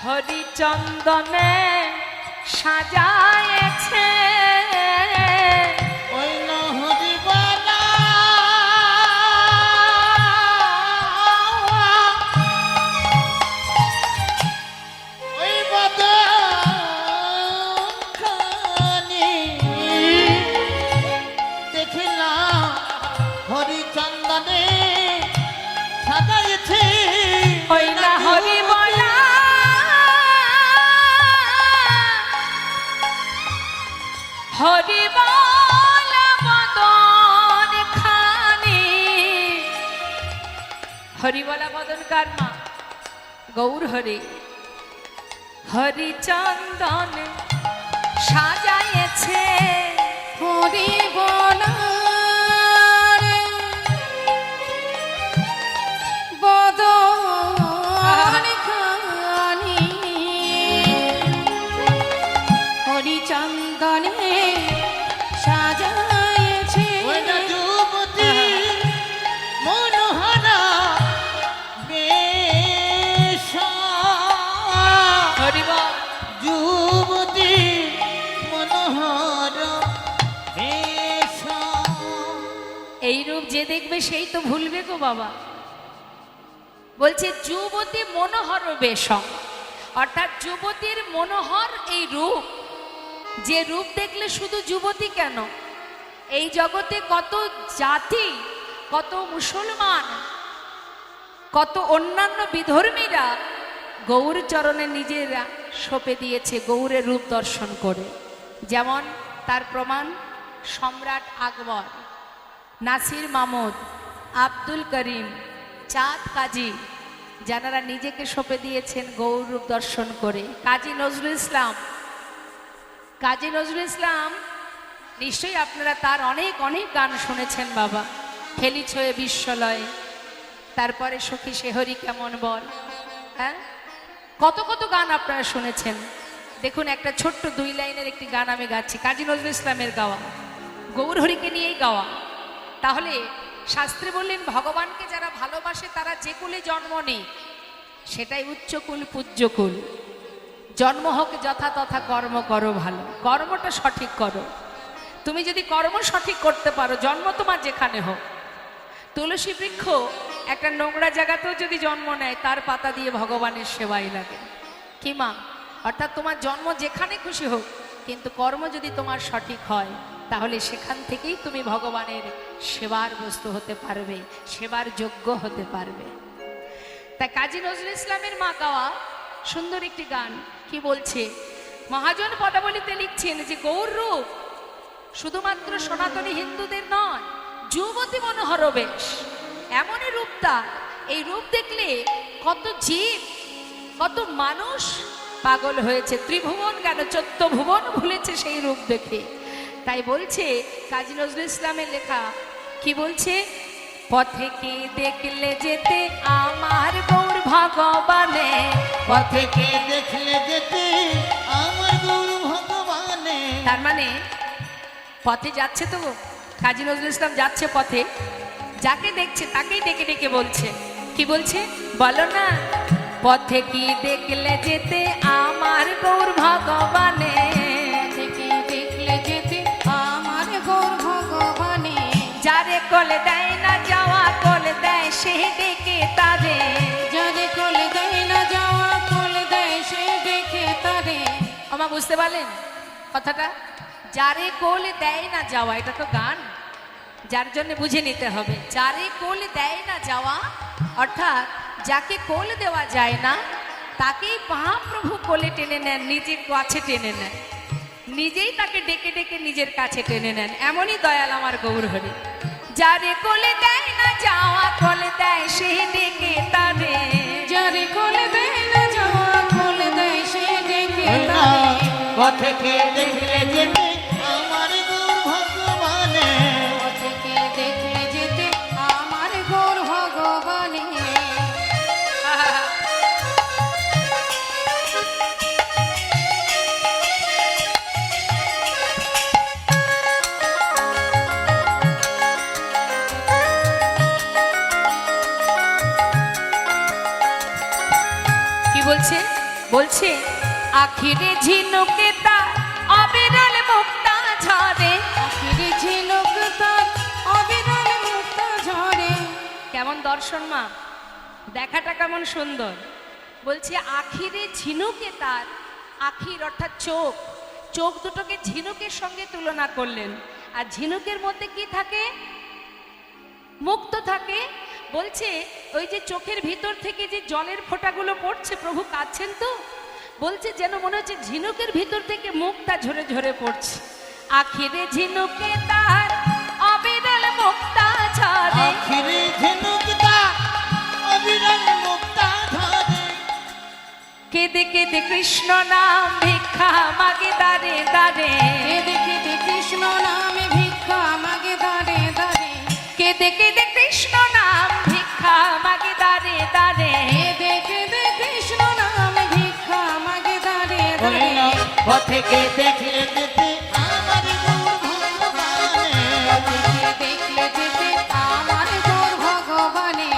হরিচন্দনে সাজায়েছে, ওই না হরিবালা আছে ওই না হরি বলা হরি বলা বদন খানি। হরি বলা বদন কার মা? গৌর হরি। হরি চন্দন সাজাইছে হরি বলা রে বদন খানি হরি চন্দনে সাজাইছে ওই না যুবতী মনোহরা বেশ হরি বল। যুবতী মনোহর বেশ এই রূপ যে দেখবে সেই তো ভুলবে গো বাবা। বলছে যুবতী মনোহর বেশম, অর্থাৎ যুবতীর মনোহর এই রূপ। যে রূপ দেখলে শুধু যুবতী কেন, এই জগতে কত জাতি, কত মুসলমান, কত অন্যান্য বিধর্মীরা গৌর চরণে নিজেরা সঁপে দিয়েছে গৌরের রূপ দর্শন করে। যেমন তার প্রমাণ সম্রাট আকবর, নাসির মামুদ, আব্দুল করিম, চাঁদ কাজী, যারা নিজেকে সঁপে দিয়েছেন গৌর রূপ দর্শন করে। কাজী নজরুল ইসলাম, কাজী নজরুল ইসলাম নিশ্চয়ই আপনারা তার অনেক অনেক গান শুনেছেন বাবা। খেলি ছয়ে বিশ্বলয়ে, তারপরে সখী শেহরি কেমন বল, হ্যাঁ কত কত গান আপনারা শুনেছেন। দেখুন একটা ছোট্ট 2 লাইনের একটি গান আমি গাচ্ছি, কাজী নজরুল ইসলামের গাওয়া, গৌর হরিকে নিয়েই গাওয়া। তাহলে শাস্ত্রে বললেন ভগবানকে যারা ভালোবাসে তারা যে কুলে জন্ম নেই সেটাই উচ্চকুল পূজ্যকুল। জন্ম হোক যথা তথা কর্ম করো ভালো, কর্মটা সঠিক করো। তুমি যদি কর্ম সঠিক করতে পারো, জন্ম তোমার যেখানে হোক। তুলসী বৃক্ষ একটা নোংরা জায়গাতেও যদি জন্ম নেয় তার পাতা দিয়ে ভগবানের সেবাই লাগে কি মা? অর্থাৎ তোমার জন্ম যেখানে খুশি হোক, কিন্তু কর্ম যদি তোমার সঠিক হয় তাহলে সেখান থেকেই তুমি ভগবানের সেবার বস্তু হতে পারবে, সেবার যোগ্য হতে পারবে। তাই কাজী নজরুল ইসলামের মা গাওয়া সুন্দর একটি গান কি বলছে, মহাজন পদাবলীতে লিখছেন যে গৌর রূপ শুধুমাত্র সনাতনী হিন্দুদের নয়, যুবতী মনোহর বেশ, এমনই রূপ তার। এই রূপ দেখলে কত জীব, কত মানুষ পাগল হয়েছে, ত্রিভুবন কেন 14 ভুবন ভুলেছে সেই রূপ দেখে। তাই বলছে কাজী নজরুল ইসলামের লেখা কি বলছে, পথে কি দেখলে যেতে আমার গৌর ভগবানে, পথে কে দেখলে যেতে আমার গৌর ভগবানে। তার মানে পথে যাচ্ছে তো কাজী নজরুল ইসলাম, যাচ্ছে পথে, যাকে দেখছে তাকেই ডেকে ডেকে বলছে কি বলছে বলো না, পথে কি দেখলে যেতে আমার গৌর ভগবানে, থেকে দেখলে যেতে আমার গৌর ভগবানে, যারে কোলে দেয় না যাওয়া কোলে দেয় সে ডেকে তারে, যারে কোলে দেয় না যাওয়া কোলে দেয় সে দেখে তারে। আমা বুঝতে পারলেন কথাটা? যারে কোলে দেয় না যাওয়া, এটা তো গান, যার জন্য বুঝে নিতে হবে। যারে কোলে দেয় না যাওয়া, অর্থাৎ যাকে কোল দেওয়া যায় না তাকেই মহাপ্রভু কোলে টেনে নেন, নিজের কাছে টেনে নেন, নিজেই তাকে ডেকে ডেকে নিজের কাছে টেনে নেন। এমনই দয়াল আমার গৌর হরি। যারে কোলে দেয় না যাওয়া কোলে দেয় সে ডেকে তারে, যারে কোলে দেয় না যাওয়া কোলে দেয় সে দেখে তারে। পথে কে দেখলে যেতে আমার গৌর ভগবানে, থেকে দেখলে যেতে আমার গৌর ভগবানে। কি বলছে? বলছে আখিরে ঝিনুকে তার অবিরল মুক্তা ঝরে, আখিরে ঝিনুক তার অবিরল মুক্তা ঝরে। কেমন দর্শন মা, দেখাটা কেমন সুন্দর। বলছে আখিরে ঝিনুকে তার, আখির অর্থাৎ চোখ, চোখ দুটোকে ঝিনুকের সঙ্গে তুলনা করলেন। আর ঝিনুকের মধ্যে কি থাকে? মুক্ত থাকে। বলছে ওই যে চোখের ভিতর থেকে যে জলের ফোঁটাগুলো পড়ছে, প্রভু কাঁদছেন তো, বলছে যেন মনে হচ্ছে ঝিনুকের ভিতর থেকে মুক্তা ঝরে ঝরে পড়ছে। আখিরে ঝিনুকে তার অবিরল মুক্তা ঝরে, আখিরে ঝিনুকটা অবিরল মুক্তা ঝরে, কেঁদে কেঁদে কৃষ্ণ নাম ভিক্ষা মাগে দাঁড়ে দাঁড়ে, কেঁদে কেঁদে কৃষ্ণ নামে ভিক্ষা মাগে দাঁড়ে দাঁড়ে, কেঁদে কেঁদে কৃষ্ণ নাম ভিক্ষা মাগে দাঁড়ে দাঁড়ে। কেঁদে কেঁদে কৃষ্ণ নামে ভিক্ষা মাগে দাঁড়ে বলে দাঁড়ে। পথেকে দেখলে যেতে আমার ভগবানে, পথেকে দেখলে যেতে আমার গৌর ভগবানে।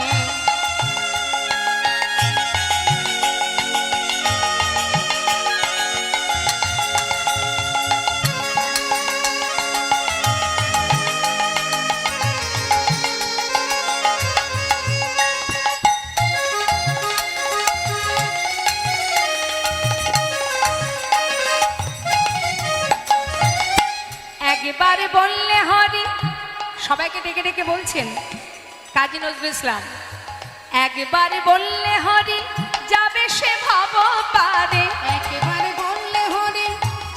একবার বললে হরি, সবাইকে ডেকে ডেকে বলছেন কাজী নজরুল ইসলাম, একবার বললে হরি যাবে সে ভব পারে, একেবারে বললে হরি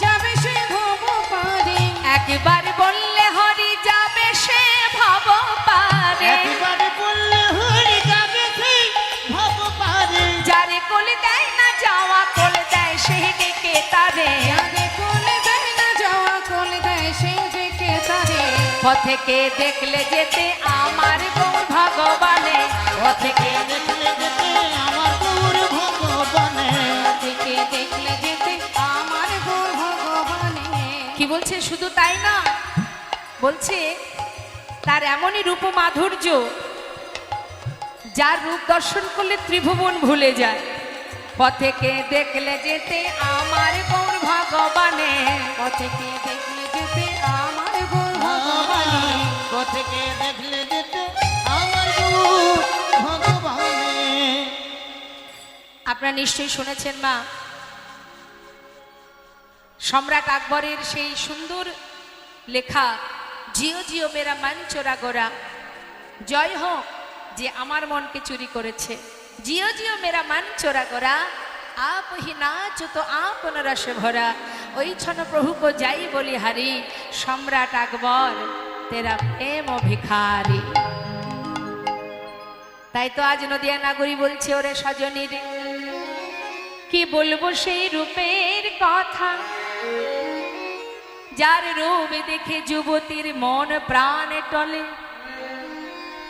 যাবে সে ভব পারে, একবার বললে হরি যাবে সে ভব পারে, একবারে বললে হরি যাবে সেই ভব পারে, যারে কোলে দেয় না যাওয়া কোলে দেয় সে ডেকে তারে, যারে কোলে দেয় না যাওয়া কোলে দেয় সে ডেকে তারে। পথেকে দেখলে যেতে আমার গৌর ভগবানে, পথেকে দেখলে যেতে আমার গৌর ভগবানে। পথেকে দেখলে যেতে আমার গৌর ভগবানে। কি বলছে? শুধু তাই না, বলছে তার এমনই রূপ মাধুর্য যার রূপ দর্শন করলে ত্রিভুবন ভুলে যায়। পথেকে দেখলে যেতে আমার গৌর ভগবানে, পথেকে দেখলে যেতে আমার গৌর ভগবানে। পথেকে দেখলে যেতে আমার গৌর ভগবানে। আপনারা নিশ্চয়ই শুনেছেন মা, সম্রাট আকবরের সেই সুন্দর লেখা জিও জিও মেরা মন চোরা গোরা, জয় হোক যে আমার মনকে চুরি করেছে, জিও জিও মেরা মন চোরা গোরা, आप ही नाच तो आप रस भरा, ওই ছন প্রভু কো যাই বলি হারি, সম্রাট আকবর তেরা প্রেম ভিখারি। তাই তো আজ নদিয়া নাগরী বলছে ওরে সজনী রে, কি বলবো সেই রূপের কথা, যার রূপ দেখে যুবতীর মন প্রাণ টলে।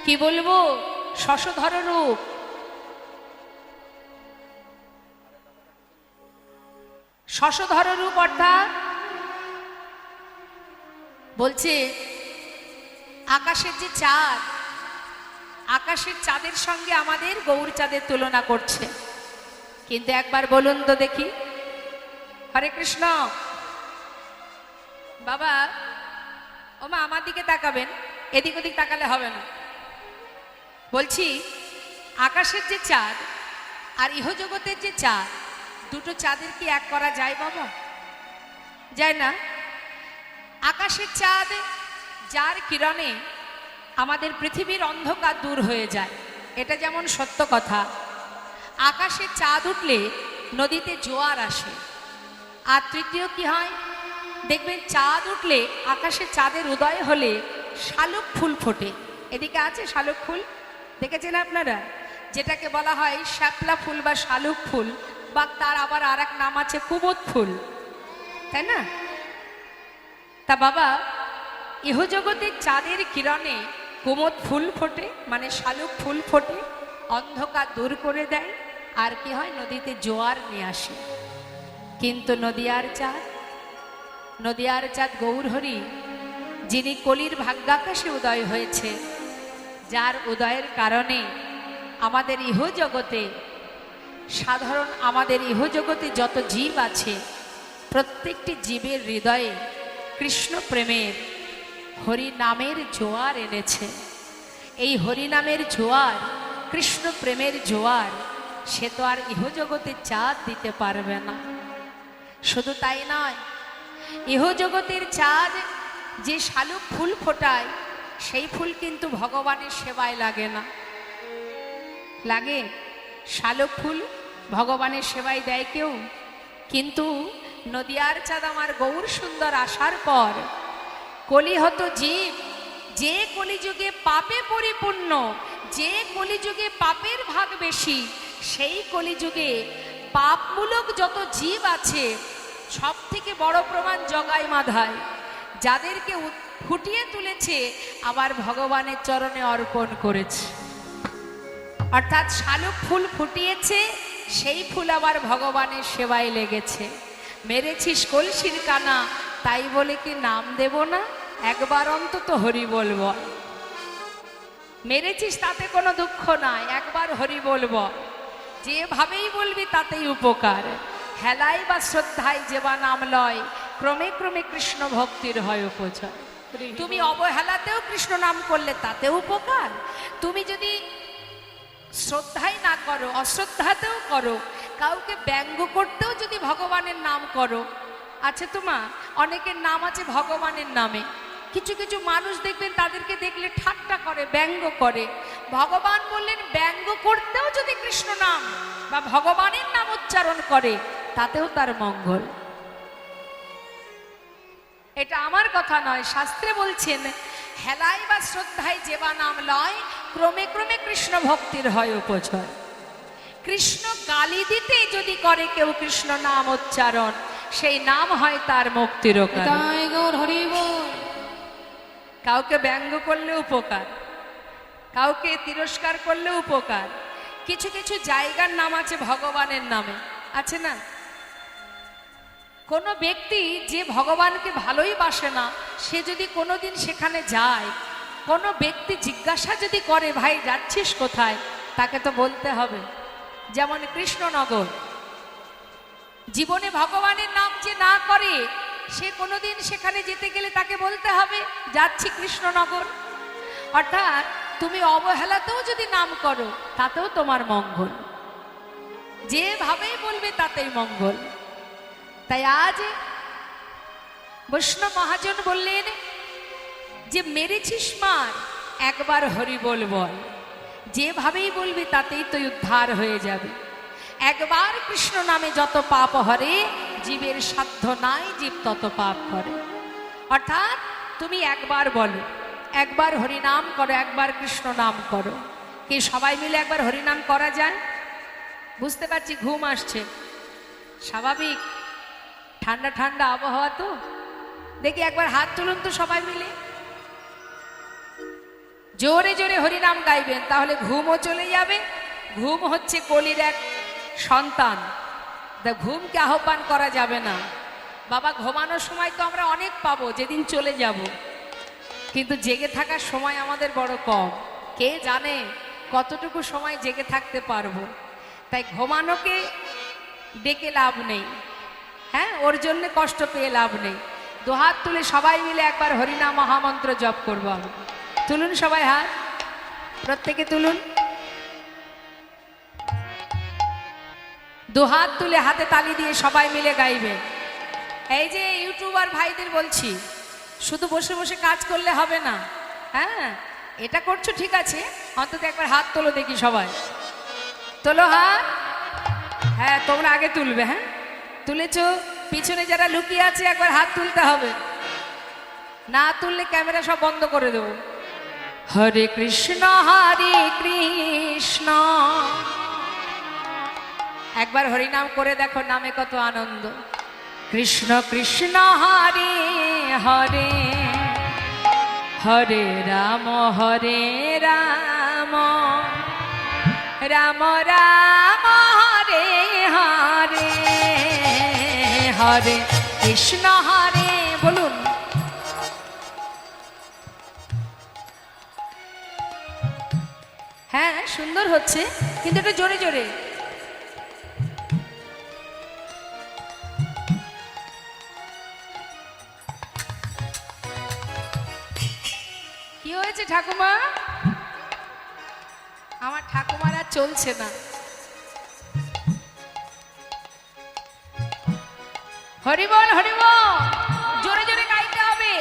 কি বলবো? শশধর রূপ, শশধর রূপ অর্থাৎ বলছে আকাশের যে চাঁদ, আকাশের চাঁদের সঙ্গে আমাদের গৌর চাঁদের তুলনা করছে। কিন্তু একবার বলুন তো দেখি, হরে কৃষ্ণ বাবা, ওমা আমার দিকে তাকাবেন, এদিক ওদিক তাকালে হবে না। বলছি আকাশের যে চাঁদ আর ইহজগতের যে চাঁদ, দুটো চাঁদের কি এক করা যায় বাবা? যায় না। আকাশের চাঁদ যার কিরণে আমাদের পৃথিবীর অন্ধকার দূর হয়ে যায়, এটা যেমন সত্য কথা। আকাশের চাঁদ উঠলে নদীতে জোয়ার আসে। আর তৃতীয় কি হয় দেখবেন, চাঁদ উঠলে আকাশের চাঁদের উদয় হলে শালুক ফুল ফোটে। এদিকে আছে শালুক ফুল, দেখেছেন আপনারা? যেটাকে বলা হয় শ্যাপলা ফুল বা শালুক ফুল, বা তার আবার আর এক নাম আছে কুমুদ ফুল, তাই না? তা বাবা, ইহজগতের চাঁদের কিরণে কুমুদ ফুল ফোটে, মানে শালুক ফুল ফোটে, অন্ধকার দূর করে দেয়। আর কি হয়? নদীতে জোয়ার নিয়ে আসে। কিন্তু নদিয়ার চাঁদ, নদিয়ার চাঁদ গৌরহরি, যিনি কলির ভাগ্যাকাশে উদয় হয়েছে, যার উদয়ের কারণে আমাদের ইহজগতে, সাধারণ আমাদের ইহজগতে যত জীব আছে, প্রত্যেকটি জীবের হৃদয়ে কৃষ্ণ প্রেমের হরি নামের জোয়ার এনেছে। এই হরি নামের জোয়ার, কৃষ্ণ প্রেমের জোয়ার, সে তো আর ইহজগতে চাঁদ দিতে পারবে না। শুধু তাই নয়, ইহজগতের চাঁদ যে শালুক ফুল ফোটায়, সেই ফুল কিন্তু ভগবানের সেবায় লাগে না। লাগে? শালক ফুল ভগবানের সেবায় দেয় কেউ? কিন্তু নদিয়ার চাঁদ আমার গৌর সুন্দর আসার পর কলিহত জীব, যে কলিযুগে পাপে পরিপূর্ণ, যে কলিযুগে পাপের ভাগ বেশি, সেই কলিযুগে পাপমূলক যত জীব আছে সব থেকে বড় প্রমাণ জগাই মাধায়, যাদেরকে ফুটিয়ে তুলেছে আবার ভগবানের চরণে অর্পণ করেছে। অর্থাৎ শালুক ফুল ফুটিয়েছে, সেই ফুল আবার ভগবানের সেবায় লেগেছে। মেরেছিস কলসির কানা, তাই বলে কি নাম দেব না? একবার অন্তত হরি বলব। মেরেছিস তাতে কোনো দুঃখ নাই, একবার হরি বলব। যেভাবেই বলবি তাতেই উপকার। হেলাই বা শ্রদ্ধায় যেবা নাম লয়, ক্রমে ক্রমে কৃষ্ণ ভক্তির হয় উপচয়। তুমি অবহেলাতেও কৃষ্ণ নাম করলে তাতেও উপকার। তুমি যদি শ্রদ্ধাই না করো, অশ্রদ্ধাতেও করো, কাউকে ব্যঙ্গ করতেও যদি ভগবানের নাম করো। আছে তোমার অনেকের নাম আছে ভগবানের নামে, কিছু কিছু মানুষ দেখবেন তাদেরকে দেখলে ঠাট্টা করে, ব্যঙ্গ করে। ভগবান বললেন ব্যঙ্গ করতেও যদি কৃষ্ণ নাম বা ভগবানের নাম উচ্চারণ করে তাতেও তার মঙ্গল। এটা আমার কথা নয়, শাস্ত্রে বলছেন হেলাই বা শ্রদ্ধায় যেবা নাম লয়, ক্রমে ক্রমে কৃষ্ণ ভক্তির হয় উপচয়। কৃষ্ণ গালি দিতে যদি করে কেউ কৃষ্ণ নাম উচ্চারণ, সেই নাম হয় তার মুক্তির কারণ। তাই গৌর হরি বল। কাউকে ব্যঙ্গ করলে উপকার, কাউকে তিরস্কার করলে উপকার। কিছু কিছু জায়গার নাম আছে ভগবানের নামে, আছে না? কোনো ব্যক্তি যে ভগবানকে ভালোই বাসে না, সে যদি কোনোদিন সেখানে যায়, কোনো ব্যক্তি জিজ্ঞাসা যদি করে ভাই যাচ্ছিস কোথায়, তাকে তো বলতে হবে। যেমন কৃষ্ণনগর, জীবনে ভগবানের নাম যে না করে, সে কোনোদিন সেখানে যেতে গেলে তাকে বলতে হবে যাচ্ছি কৃষ্ণনগর। অর্থাৎ তুমি অবহেলাতেও যদি নাম করো তাতেও তোমার মঙ্গল, যেভাবেই বলবে তাতেই মঙ্গল। তাই আজ বৈষ্ণব মহাজন বললেন যে মেরেছিস মার, একবার হরি বল বল। যেভাবেই বলবি তাতেই তো উদ্ধার হয়ে যাবে। একবার কৃষ্ণ নামে যত পাপ হরে, জীবের সাধ্য নাই জীব তত পাপ করে। অর্থাৎ তুমি একবার বলো, একবার হরিনাম করো, একবার কৃষ্ণ নাম করো। কি সবাই মিলে একবার হরিনাম করা যায়? বুঝতে পারছি ঘুম আসছে, স্বাভাবিক, ঠান্ডা ঠান্ডা আবহাওয়া তো। দেখি একবার হাত তুলুন তো সবাই মিলে, জোরে জোরে হরিনাম গাইবেন, তাহলে ঘুমও চলে যাবে। ঘুম হচ্ছে কলির এক সন্তান, ঘুমকে আহ্বান করা যাবে না। বাবা ঘুমানোর সময় তো আমরা অনেক পাবো যেদিন চলে যাব, কিন্তু জেগে থাকার সময় আমাদের বড় কম। কে জানে কতটুকু সময় জেগে থাকতে পারবো। তাই ঘুমানোকে ডেকে লাভ নেই, হ্যাঁ, ওর জন্য কষ্ট পেয়ে লাভ নেই। দুহাত তুলে সবাই মিলে একবার হরিনাম মহামন্ত্র জপ করবো আমরা। তুলুন সবাই হাত, প্রত্যেকে তুলুন। দুহাত তুলে হাতে তালি দিয়ে সবাই মিলে গাইবে। এই যে ইউটিউবার ভাইদের বলছি, শুধু বসে বসে কাজ করলে হবে না। হ্যাঁ, এটা করছো ঠিক আছে, অন্তত একবার হাত তোলো দেখি সবাই। তোলো হাত, হ্যাঁ তোমরা আগে তুলবে। হ্যাঁ তুলেছো, পিছনে যারা লুকিয়ে আছে একবার হাত তুলতে হবে, না তুললে ক্যামেরা সব বন্ধ করে দেবো। হরে কৃষ্ণ একবার হরিনাম করে দেখো, নামে কত আনন্দ। কৃষ্ণ কৃষ্ণ হরে হরে, হরে রাম রাম রাম হরে হরে, হরে কৃষ্ণ হরে। বলুন, হ্যাঁ সুন্দর হচ্ছে, কিন্তু একটু জোরে জোরে। কি হয়েছে ঠাকুমা? আমার ঠাকুমার আর চলছে না। হরিবল হরিবল, জোরে জোরে গাইতে হবে,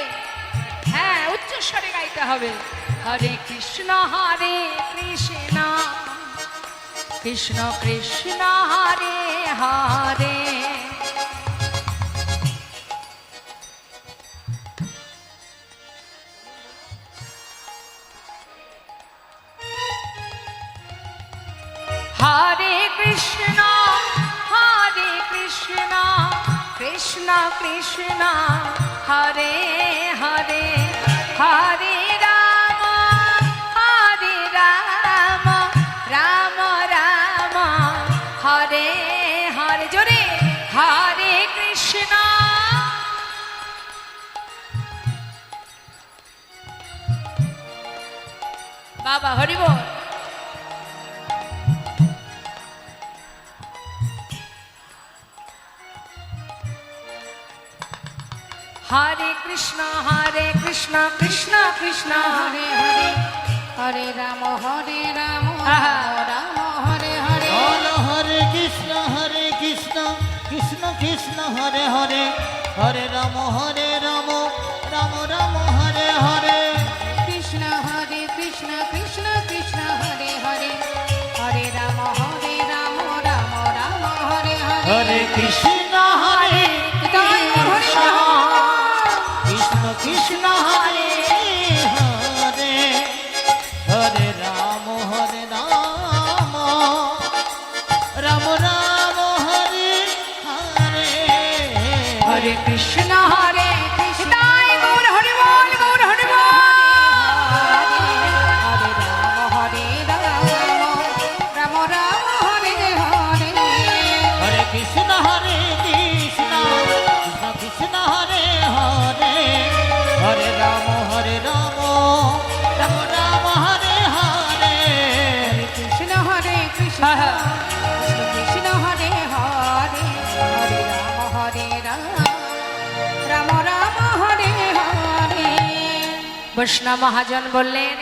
হ্যাঁ উচ্চস্বরে গাইতে হবে। হরে কৃষ্ণ কৃষ্ণ কৃষ্ণ হরে হরে। হরে কৃষ্ণ কৃষ্ণ কৃষ্ণ হরে হরে, হরে রাম রাম রাম হরে হরে। জোরে হরে কৃষ্ণ। বাবা হরি বল। হরে কৃষ্ণ কৃষ্ণ কৃষ্ণ হরে হরে, হরে রাম রাম হরে হরে। বল হরে কৃষ্ণ কৃষ্ণ কৃষ্ণ হরে হরে, হরে রাম রাম রাম হরে হরে। কৃষ্ণ কৃষ্ণ কৃষ্ণ হরে হরে, হরে রাম রাম রাম হরে হরে। হরে কৃষ্ণ হরে জয় হরে কৃষ্ণ কৃষ্ণ হরে হরে, হরে রাম রাম রাম হরে হরে। হরে কৃষ্ণ হরে কৃষ্ণ। গৌর হরি বল, গৌর হরি বল। হরে রাম রাম রাম হরে হরে। হরে কৃষ্ণ কৃষ্ণ কৃষ্ণ হরে হরে, হরে রাম রাম রাম হরে হরে। কৃষ্ণ কৃষ্ণ কৃষ্ণ হরে হরে, হরে রাম রাম রাম হরে হরে। বৈষ্ণব মহাজন বললেন,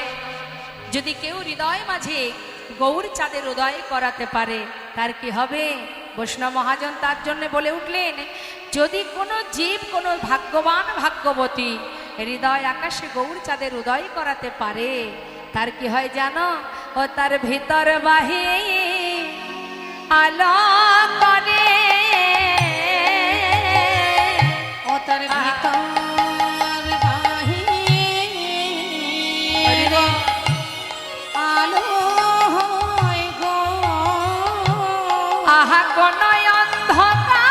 যদি কেউ হৃদয় মাঝে গৌর চাঁদের উদয় করাতে পারে তার কি হবে? বৈষ্ণব মহাজন তার জন্য বলে উঠলেন, যদি কোনো জীব, কোনো ভাগ্যবান ভাগ্যবতী হৃদয় আকাশে গৌর চাঁদের উদয় করাতে পারে তার কি হয় জানো? ও তার ভিতর বাহি আলো করে, ও তার ভিতর বাহির আলো হয় গো। আহা কোন অন্ধকার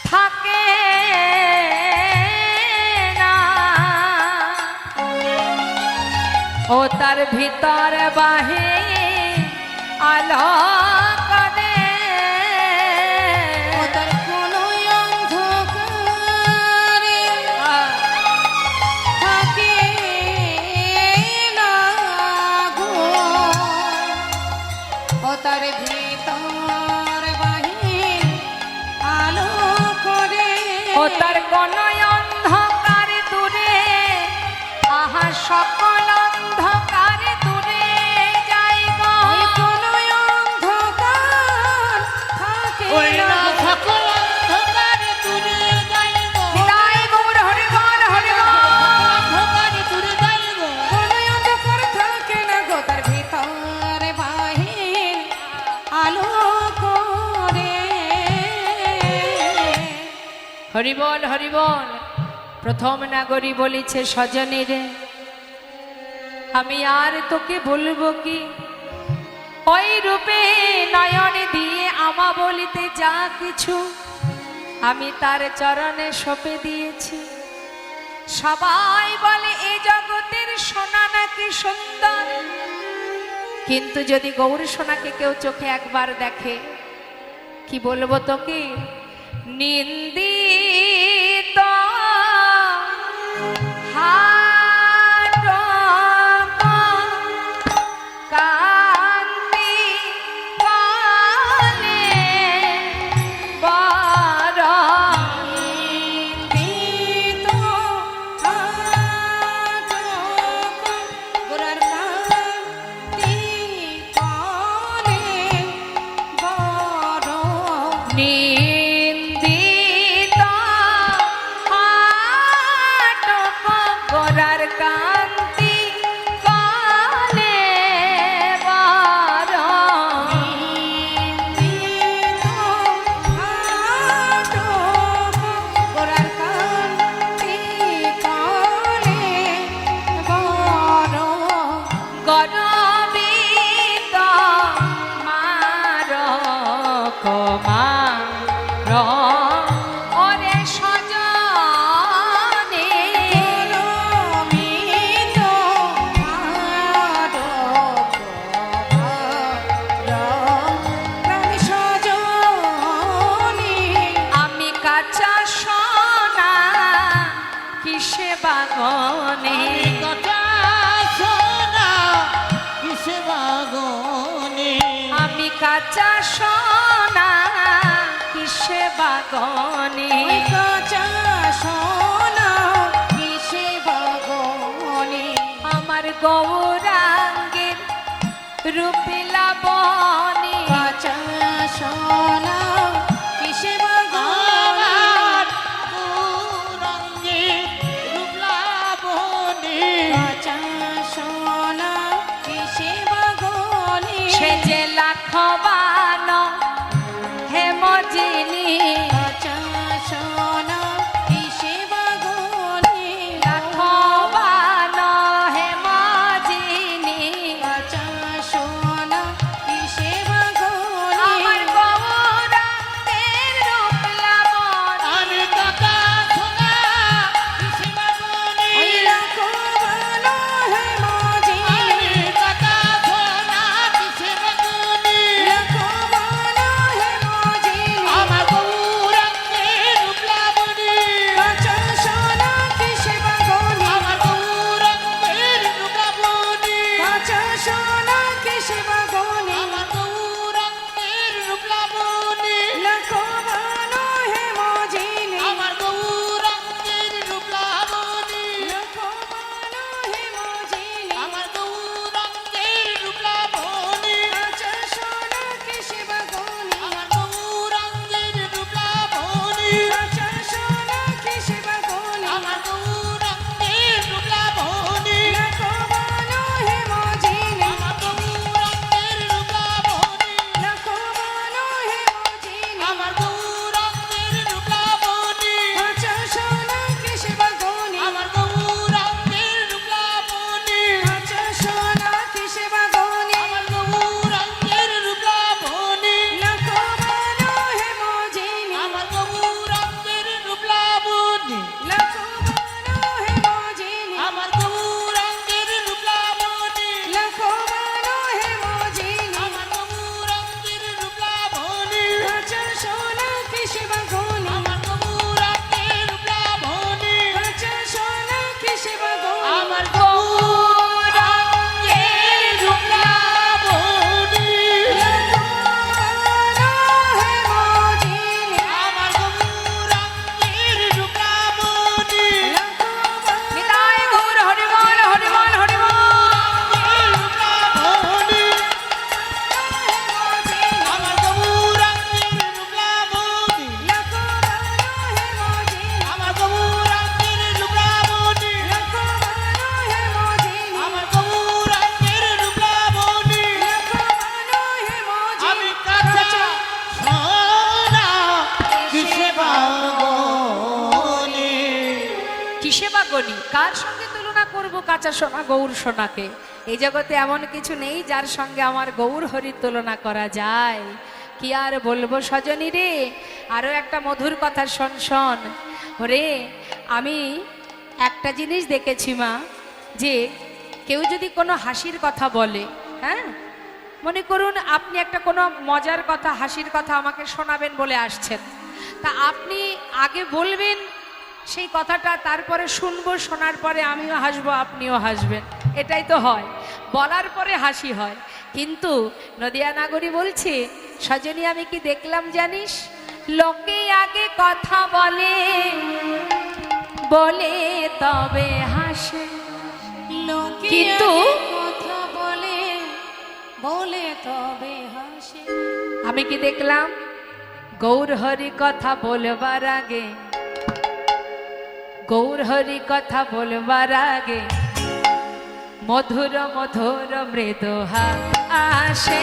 থাকে না, ও তার ভিতর বাহে আলো করে। ও তার কোনো অন্ধকারে থাকে না গো। ও তার ভিতর বাহির আলো করে। ও তার কোন অন্ধকার দূরে, আহা সকল অন্ধকার দূরে যাই গো। ওই কোনো অন্ধকার থাকে ওই না না গো। সকল অন্ধকার দূরে যাইব, তাই গৌর হরি বল, হরি বল। অন্ধকার দূরে যাইব। কোনো অন্ধকার থাকে না গো, তার ভিতর বাহির আলো করে। হরি বল, হরি বল। প্রথম নাগরী বলিছে, সজনী রে আমি আর তোকে বলবো কি, ওই রূপে নয়ন দিয়ে আমা বলিতে যা কিছু আমি তার চরণে সঁপে দিয়েছি। সবাই বলে এ জগতের সোনা নাকি সুন্দর, কিন্তু যদি গৌর সোনাকে কেউ চোখে একবার দেখে, কি বলবো তোকে, নিন্দিত হারপ কান্তি কালে বড় নিন্দিত আটক গোরার কান্তি কালে বড়। নিন্দিত কাঁচা সোনা কিসে বাগনে ওই কাঁচা সোনা কিসে বাগনে আমার গৌরাঙ্গের রূপে লাবণী কাঁচা সোনা কিসে বাগনে আমার গৌরাঙ্গের রূপ লাবণী কাঁচা সোনা কিসে বাগনে সে যে লাখবান হেমজিনী কাঁচা সোনা কিসে বাগনে লাখবান হেমজিনী কাঁচা সোনা কিসে বাগনে আমার গৌরাঙ্গের রূপ লাবণী আমি কাকা সোনা কিসে বাগনে ওই লাখবান হেমজিনী আমি কাকা সোনা কিসে বাগনে লাখবান হেমজিনী আমার গৌরাঙ্গের রূপ লাবণী কাঁচা সোনা কিসে বাগনে আমার গৌরাঙ্গের রূপ লাবণী কাঁচা সোনা কিসে বাগনে আমার গৌরাঙ্গের রূপ লাবণী লাখবান হেমজিনী আমার গৌরাঙ্গের রূপ লাবণী লাখবান হেমজিনী আমার গৌরাঙ্গের রূপ লাবণী কাঁচা সোনা কিসে বাগনে আমার গৌরাঙ্গের রূপ লাবণী কাঁচা সোনা কিসে বাগনে আমার গৌরাঙ্গের রূপ লাবণী লাখবান হেমজিনী আমার গৌরাঙ্গের রূপ লাবণী লাখবান হেমজিনী আমার গৌরাঙ্গের রূপ লাবণী কাঁচা সোনা কিসে বাগনে আমার গৌরাঙ্গের রূপ লাবণী কাঁচা সোনা কিসে বাগনে আমার গৌরাঙ্গের রূপ লাবণী লাখবান হেমজিনী আমার গৌরাঙ্গের রূপ লাবণী লাখবান হেমজিনী আমার গৌরাঙ্গের রূপ লাবণী লাখবান হেমজিনী আমার গৌরাঙ্গের রূপ লাবণী কাঁচা সোনা কিসে বাগনে আমার গৌরাঙ্গের রূপ লাবণী কাঁচা সোনা কিসে বাগনে আমার গৌরাঙ্গের রূপ লাবণী লাখবান হেমজিনী আমার গৌরাঙ্গের রূপ লাবণী লাখবান নিতাই গৌর হরিবল হরিবল হরিবল রূপ লাবণী হেমজিনী আমার গৌরাঙ্গের রূপ লাবণী লাখবান হেমজিনী আমার গৌরাঙ্গের রূপ লাবণী লাখবান হেমজিনী আমার গৌরাঙ্গের রূপ লাবণী লাখবান হেমজিনী আমি কাঁচা সোনা কিসে বাগনে কিসে বাগনি কার সঙ্গে তুলনা করব কাঁচা সোনা গৌর সোনাকে এই জগতে এমন কিছু নেই যার সঙ্গে আমার গৌর হরির তুলনা করা যায় কি আর বলবো সজনী রে আরো একটা মধুর কথা শোন শোন ওরে আমি একটা জিনিস দেখেছি মা যে কেউ যদি কোনো হাসির কথা বলে হ্যাঁ মনে করুন আপনি একটা কোনো মজার কথা হাসির কথা আমাকে শোনাবেন বলে আসছেন তা আপনি আগে বলবেন সেই কথাটা তারপরে শুনবো শোনার পরে আমিও হাসবো আপনিও হাসবেন এটাই তো হয় বলার পরে হাসি হয় কিন্তু নদিয়া নাগরী বলছে সজনী আমি কি দেখলাম জানিস লোকে আগে কথা বলে বলে তবে হাসে লোকে কিন্তু আগে কথা বলে বলে তবে হাসে আমি কি দেখলাম গৌর হরি কথা বলবার আগে গৌর হরি কথা বলবার আগে মধুর মধুর মৃদুহা আসে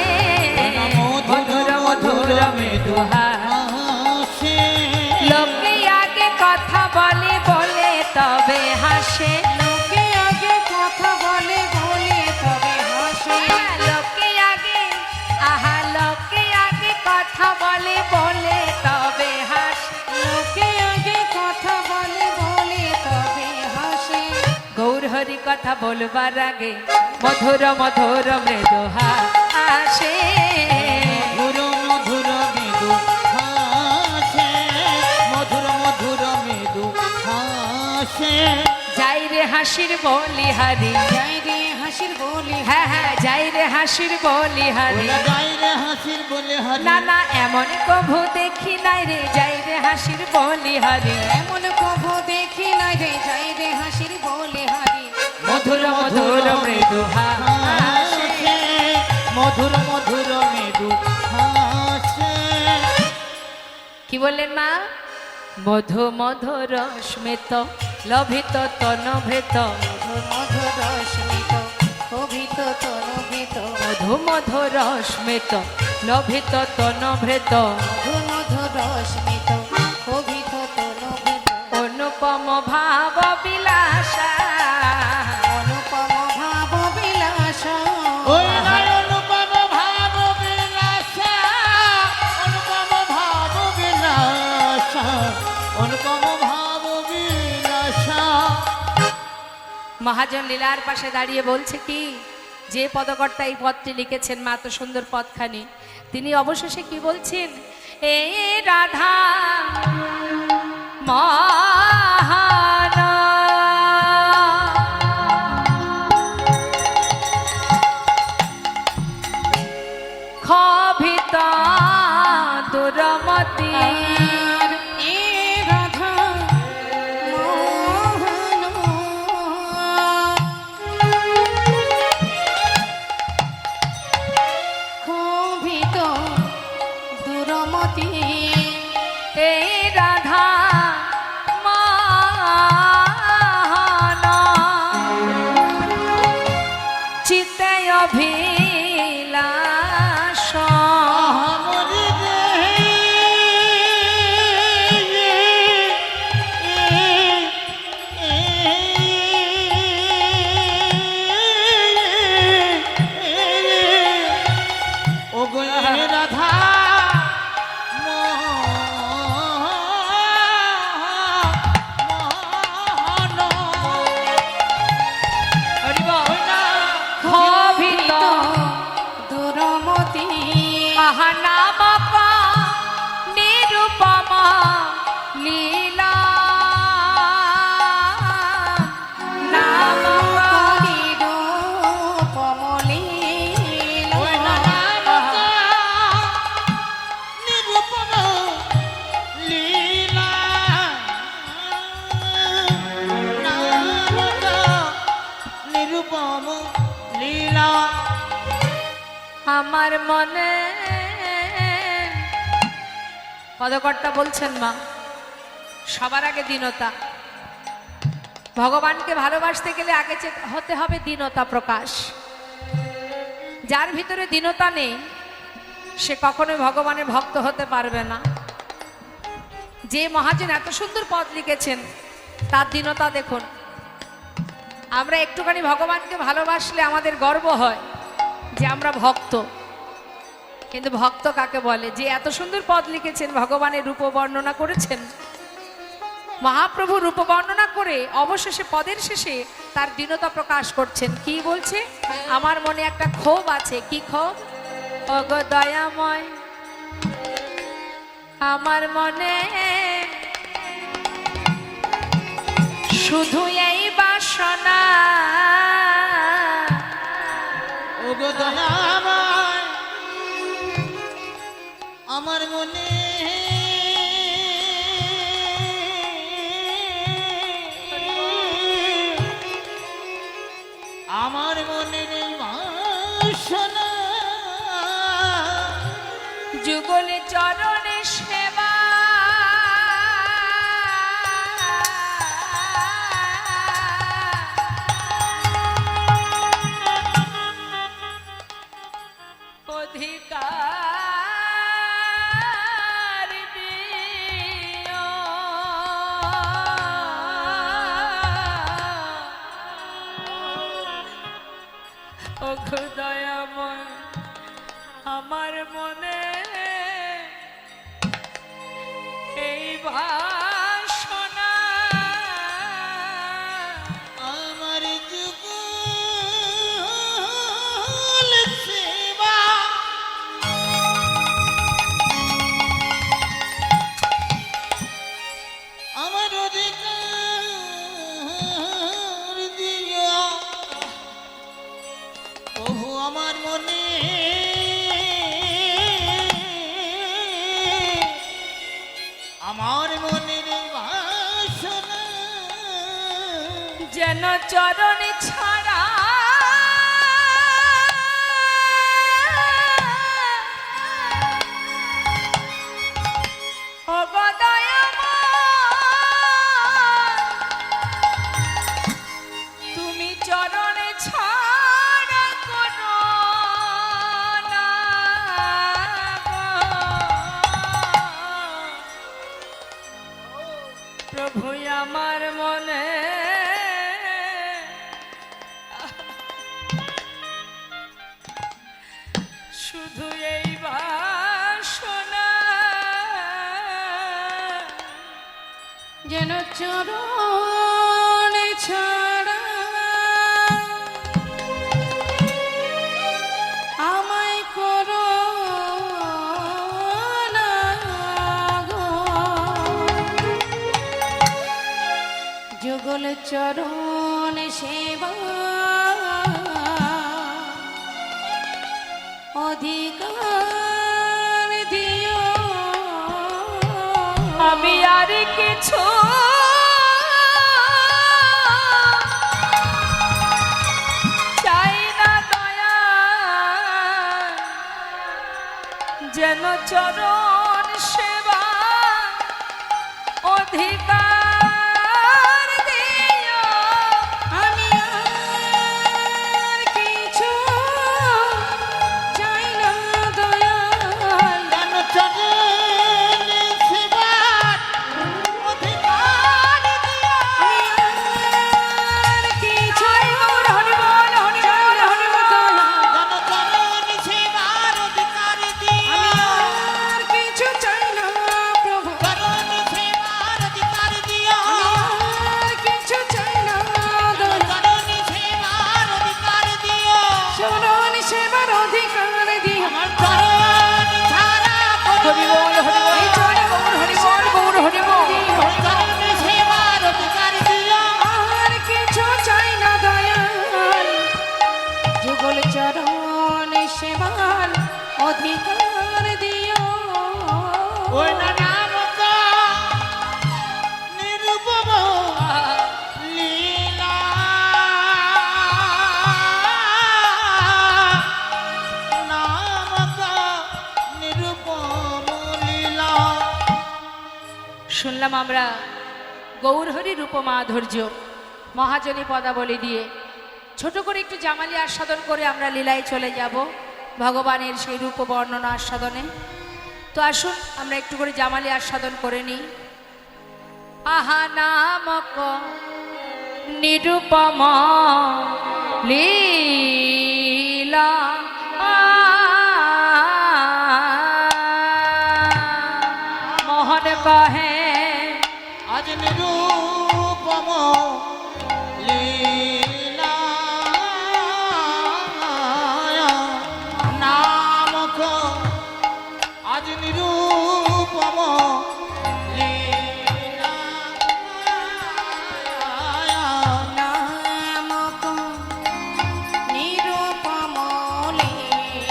মধুর মধুর মৃদুহা লোকে আগে কথা বলে বলে তবে হাসে লোকে আগে কথা বলে বলে তবে হাসে লোকে আগে আহা লোকে আগে কথা বলে বলে তবে হাসে লোকে আগে কথা বলে বলে তবে হাসে গৌর হরি কথা বলবার আগে মধুর মধুর মৃদুহা আসে মধুর মধুর মৃদু হাসে মধুর মধুর মৃদু হাসে যাই রে হাসির বলি হারি যাই রে হাসির বলি হ্যাঁ হ্যাঁ যাই রে হাসির বলিহারি ওলা যাই রে হাসির বলে হারি না না এমন কভু দেখি নাই রে যাই রে হাসির বলিহারি এমন কভু দেখি নাই রে যাই রে হাসির বলি হারি মধুর মধুর মৃদু হাসে মধুর মধুর মৃদু হাসে কি বললেন মা মধু মধুর স্মিত লভিত তনভৃত মধুর মধুর রশ্মিত শোভিত তনুভিত মধু মধুর স্মিত লভিত তনভৃত মধুর মধুর রশ্মিত শোভিত তনুভিত অনুপম ভাব বিলাসা অনুপম ভাব বিলাস ওই নাই অনুপম ভাব বিলাসা অনুপম ভাব বিলাসা অনুপম ভাব বিলাসা মহাজন লীলার পাশে দাঁড়িয়ে বলছে কি যে পদকর্তা এই পদটি লিখেছেন মা তো সুন্দর পদখানি তিনি অবশেষে কি বলছেন এ রাধা মহান ক্ষোভিত দুরমতি এ রাধা মোহন ক্ষোভিত দুরমতি এই রাধা মান চিতে অভিলাষ আমরি ও গো রাধা ক্ষোভিত দুরমতি নামক নিরুপম লীলা নামক নিরুপম লীলা আমার মনে পদকর্তা বলছেন মা সবার আগে দীনতা ভগবানকে ভালোবাসতে গেলে আগে হতে হবে দীনতা প্রকাশ যার ভিতরে দীনতা নেই সে কখনোই ভগবানের ভক্ত হতে পারবে না যে মহাজন এত সুন্দর পদ লিখেছেন তার দীনতা দেখুন আমরা একটুখানি ভগবানকে ভালোবাসলে আমাদের গর্ব হয় যে আমরা ভক্ত কিন্তু ভক্ত কাকে বলে যে এত সুন্দর পদ লিখেছেন ভগবানের রূপ বর্ণনা করেছেন মহাপ্রভু রূপ বর্ণনা করে অবশেষে পদের শেষে তার দীনতা প্রকাশ করছেন কি বলছে আমার মনে একটা ক্ষোভ আছে কি ক্ষোভ অগো দয়াময় আমার মনে শুধু এই বাসনা ও গো দয়াময় আমার মনে আমার মনের বাসনা যুগলে চরণে সেবা অধিকার দিও ও দয়াময় আমার মনে এই ভাষণা আমার যুগল সেবা আমার অধিকার দিও আমার মনে আমার মনের বাসনা যেন চরণ ছাড়া ও গো দয়াময়, তুমি চরণ ছাড়া করো না গো। প্রভু আমার মনে শুধু এই বাসনা, যেন চরণ ছাড়া আমায় করো না গো। যুগল চরণ সেবা অধিকার দিও। আমি আর কিছু চাই না দয়া, যেন চরণ সেবা অধিকার দিও। আমি আর কিছু চাই না দয়াল। যেন চরণে সেবার অধিকার দিও। আর কিছু হরি বল হরি বল হরি বল যেন চরণে সেবার অধিকার দিও। আমি আর কিছু চাই না প্রভু। চরণে সেবার অধিকার দিও। আর কিছু চাই না দয়াল। চরণে সেবার অধিকার দিও। চরণ সেবার অধিকার দিও। আমার চরণ ছাড়া হরি বল হরি বল এই চরণ হরি বল গৌর হরি বল। চরণে সেবার অধিকার দিও। আর কিছু চাই না দয়াল। যুগল চরণ সেবার অধিকার দিও। ওই না নামক নিরূপম লীলা নামক নিরূপম লীলা। শুনলাম আমরা গৌরহরি রূপমাধুর্য মহাজনী পদাবলী দিয়ে ছোট করে একটু জামালি আস্বাদন করে আমরা লীলায় চলে যাব ভগবানের সেই রূপ বর্ণনা আস্বাদনে। তো আসুন আমরা একটু করে জামালি আস্বাদন করে নিই। আহা নামক নিরূপম লীলা মোহন কহে আজ নিরূপম লীলা নামক আজ নিরূপম লীলা নামক নিরূপম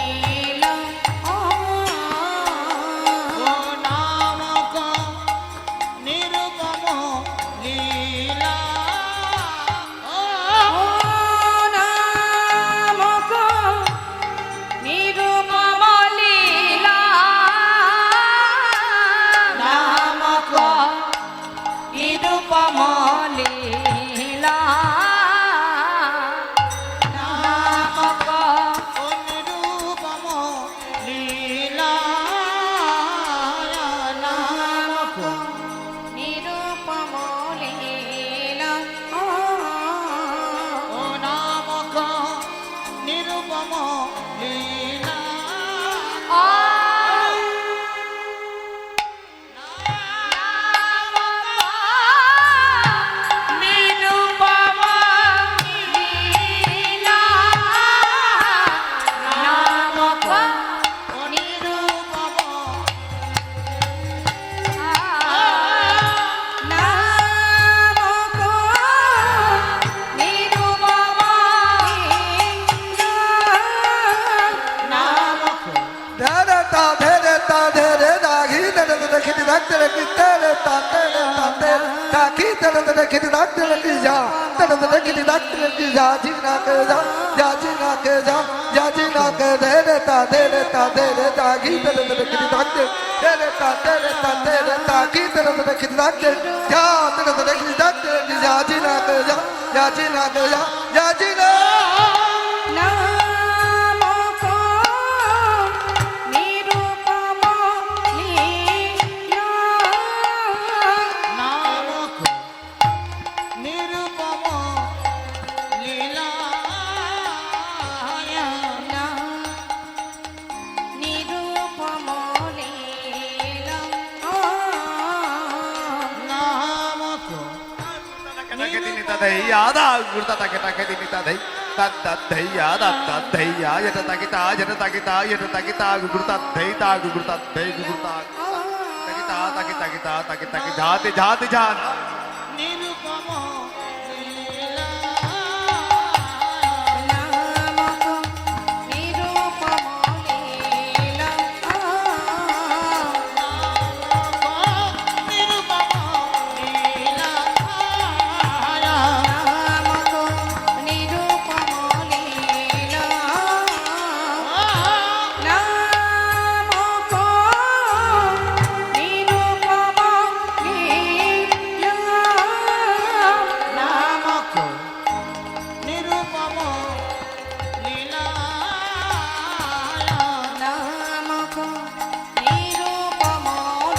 লীলা। ও নামক নিরূপম লীলা। ও ও নামক নিরূপম লীলা নামক নিরূপম লীলা নামক নিরূপম লীলা নামক নিরূপম লীলা। ও নামক নিরূপম লীলা। নিরূপম লীলা নামক নিরূপম নামক নিরূপম লীলা। নামক নিরুপম লীলা নামক নিরুপম লীলা নিরুপম লীলা নামক টাকে দিনি তাদেই আদা গুরতা তাকে টাকে দিনি তাদেই তাত তাত দেইয়া দাত তাত দেইয়া এটা তাকে তা এটা তাকে তা এটা তাকে তা গুরতা দেই তা গুরতা দেই গুরতা তাকে তা তাকে তাকে তা তাকে তাকে যাতে যাতে যান নিরুপম লীলা নামক নিরুপম লীলা নিরুপম লীলা নামক নিরুপম লীলা নামক নিরুপম লীলা নামক নিরুপম লীলা নামক নিরুপম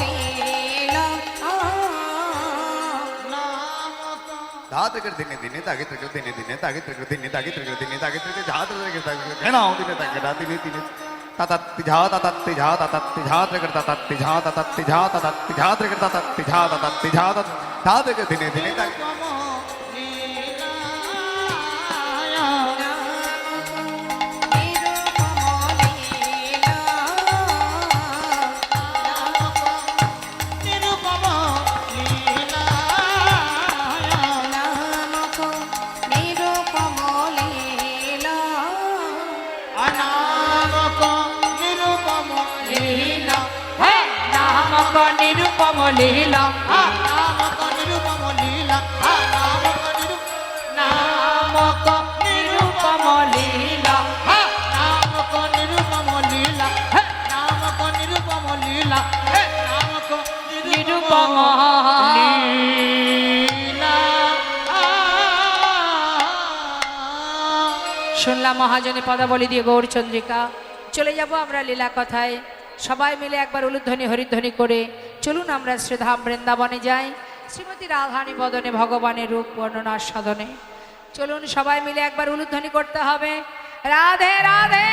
লীলা নামক ধাতে কর দিনে দিনে তাকে তক দিনে দিনে তাকে তক দিনে তাকে তক দিনে তাকে তক ঝাত তক তাকে ঘনাও দিনে তাকে রা দিনে দিনে তাতাত্তি ঝা তাতাত্তি ঝা তাতাত্তি ঝা তক তাতাত্তি ঝা তাতাত্তি ঝা তাতাত্তি ঝা তক তাতাত্তি ঝা তাতাত্তি ঝা ধাতে কর দিনে দিনে তাকে নামক নিরুপম লীলা নামক নিরুপম লীলা নিরুপম শুনলাম মহাজনী পদাবলী দিয়ে গৌরচন্দ্রিকা। চলে যাব আমরা লীলা কথায়। সবাই মিলে একবার উলুধ্বনি হরিধ্বনি করে চলুন আমরা শ্রীধাম বৃন্দাবনে যাই, শ্রীমতী রাধারানী বদনে ভগবানের রূপ বর্ণনার সাধনে। চলুন সবাই মিলে একবার উলুধ্বনি করতে হবে, রাধে রাধে।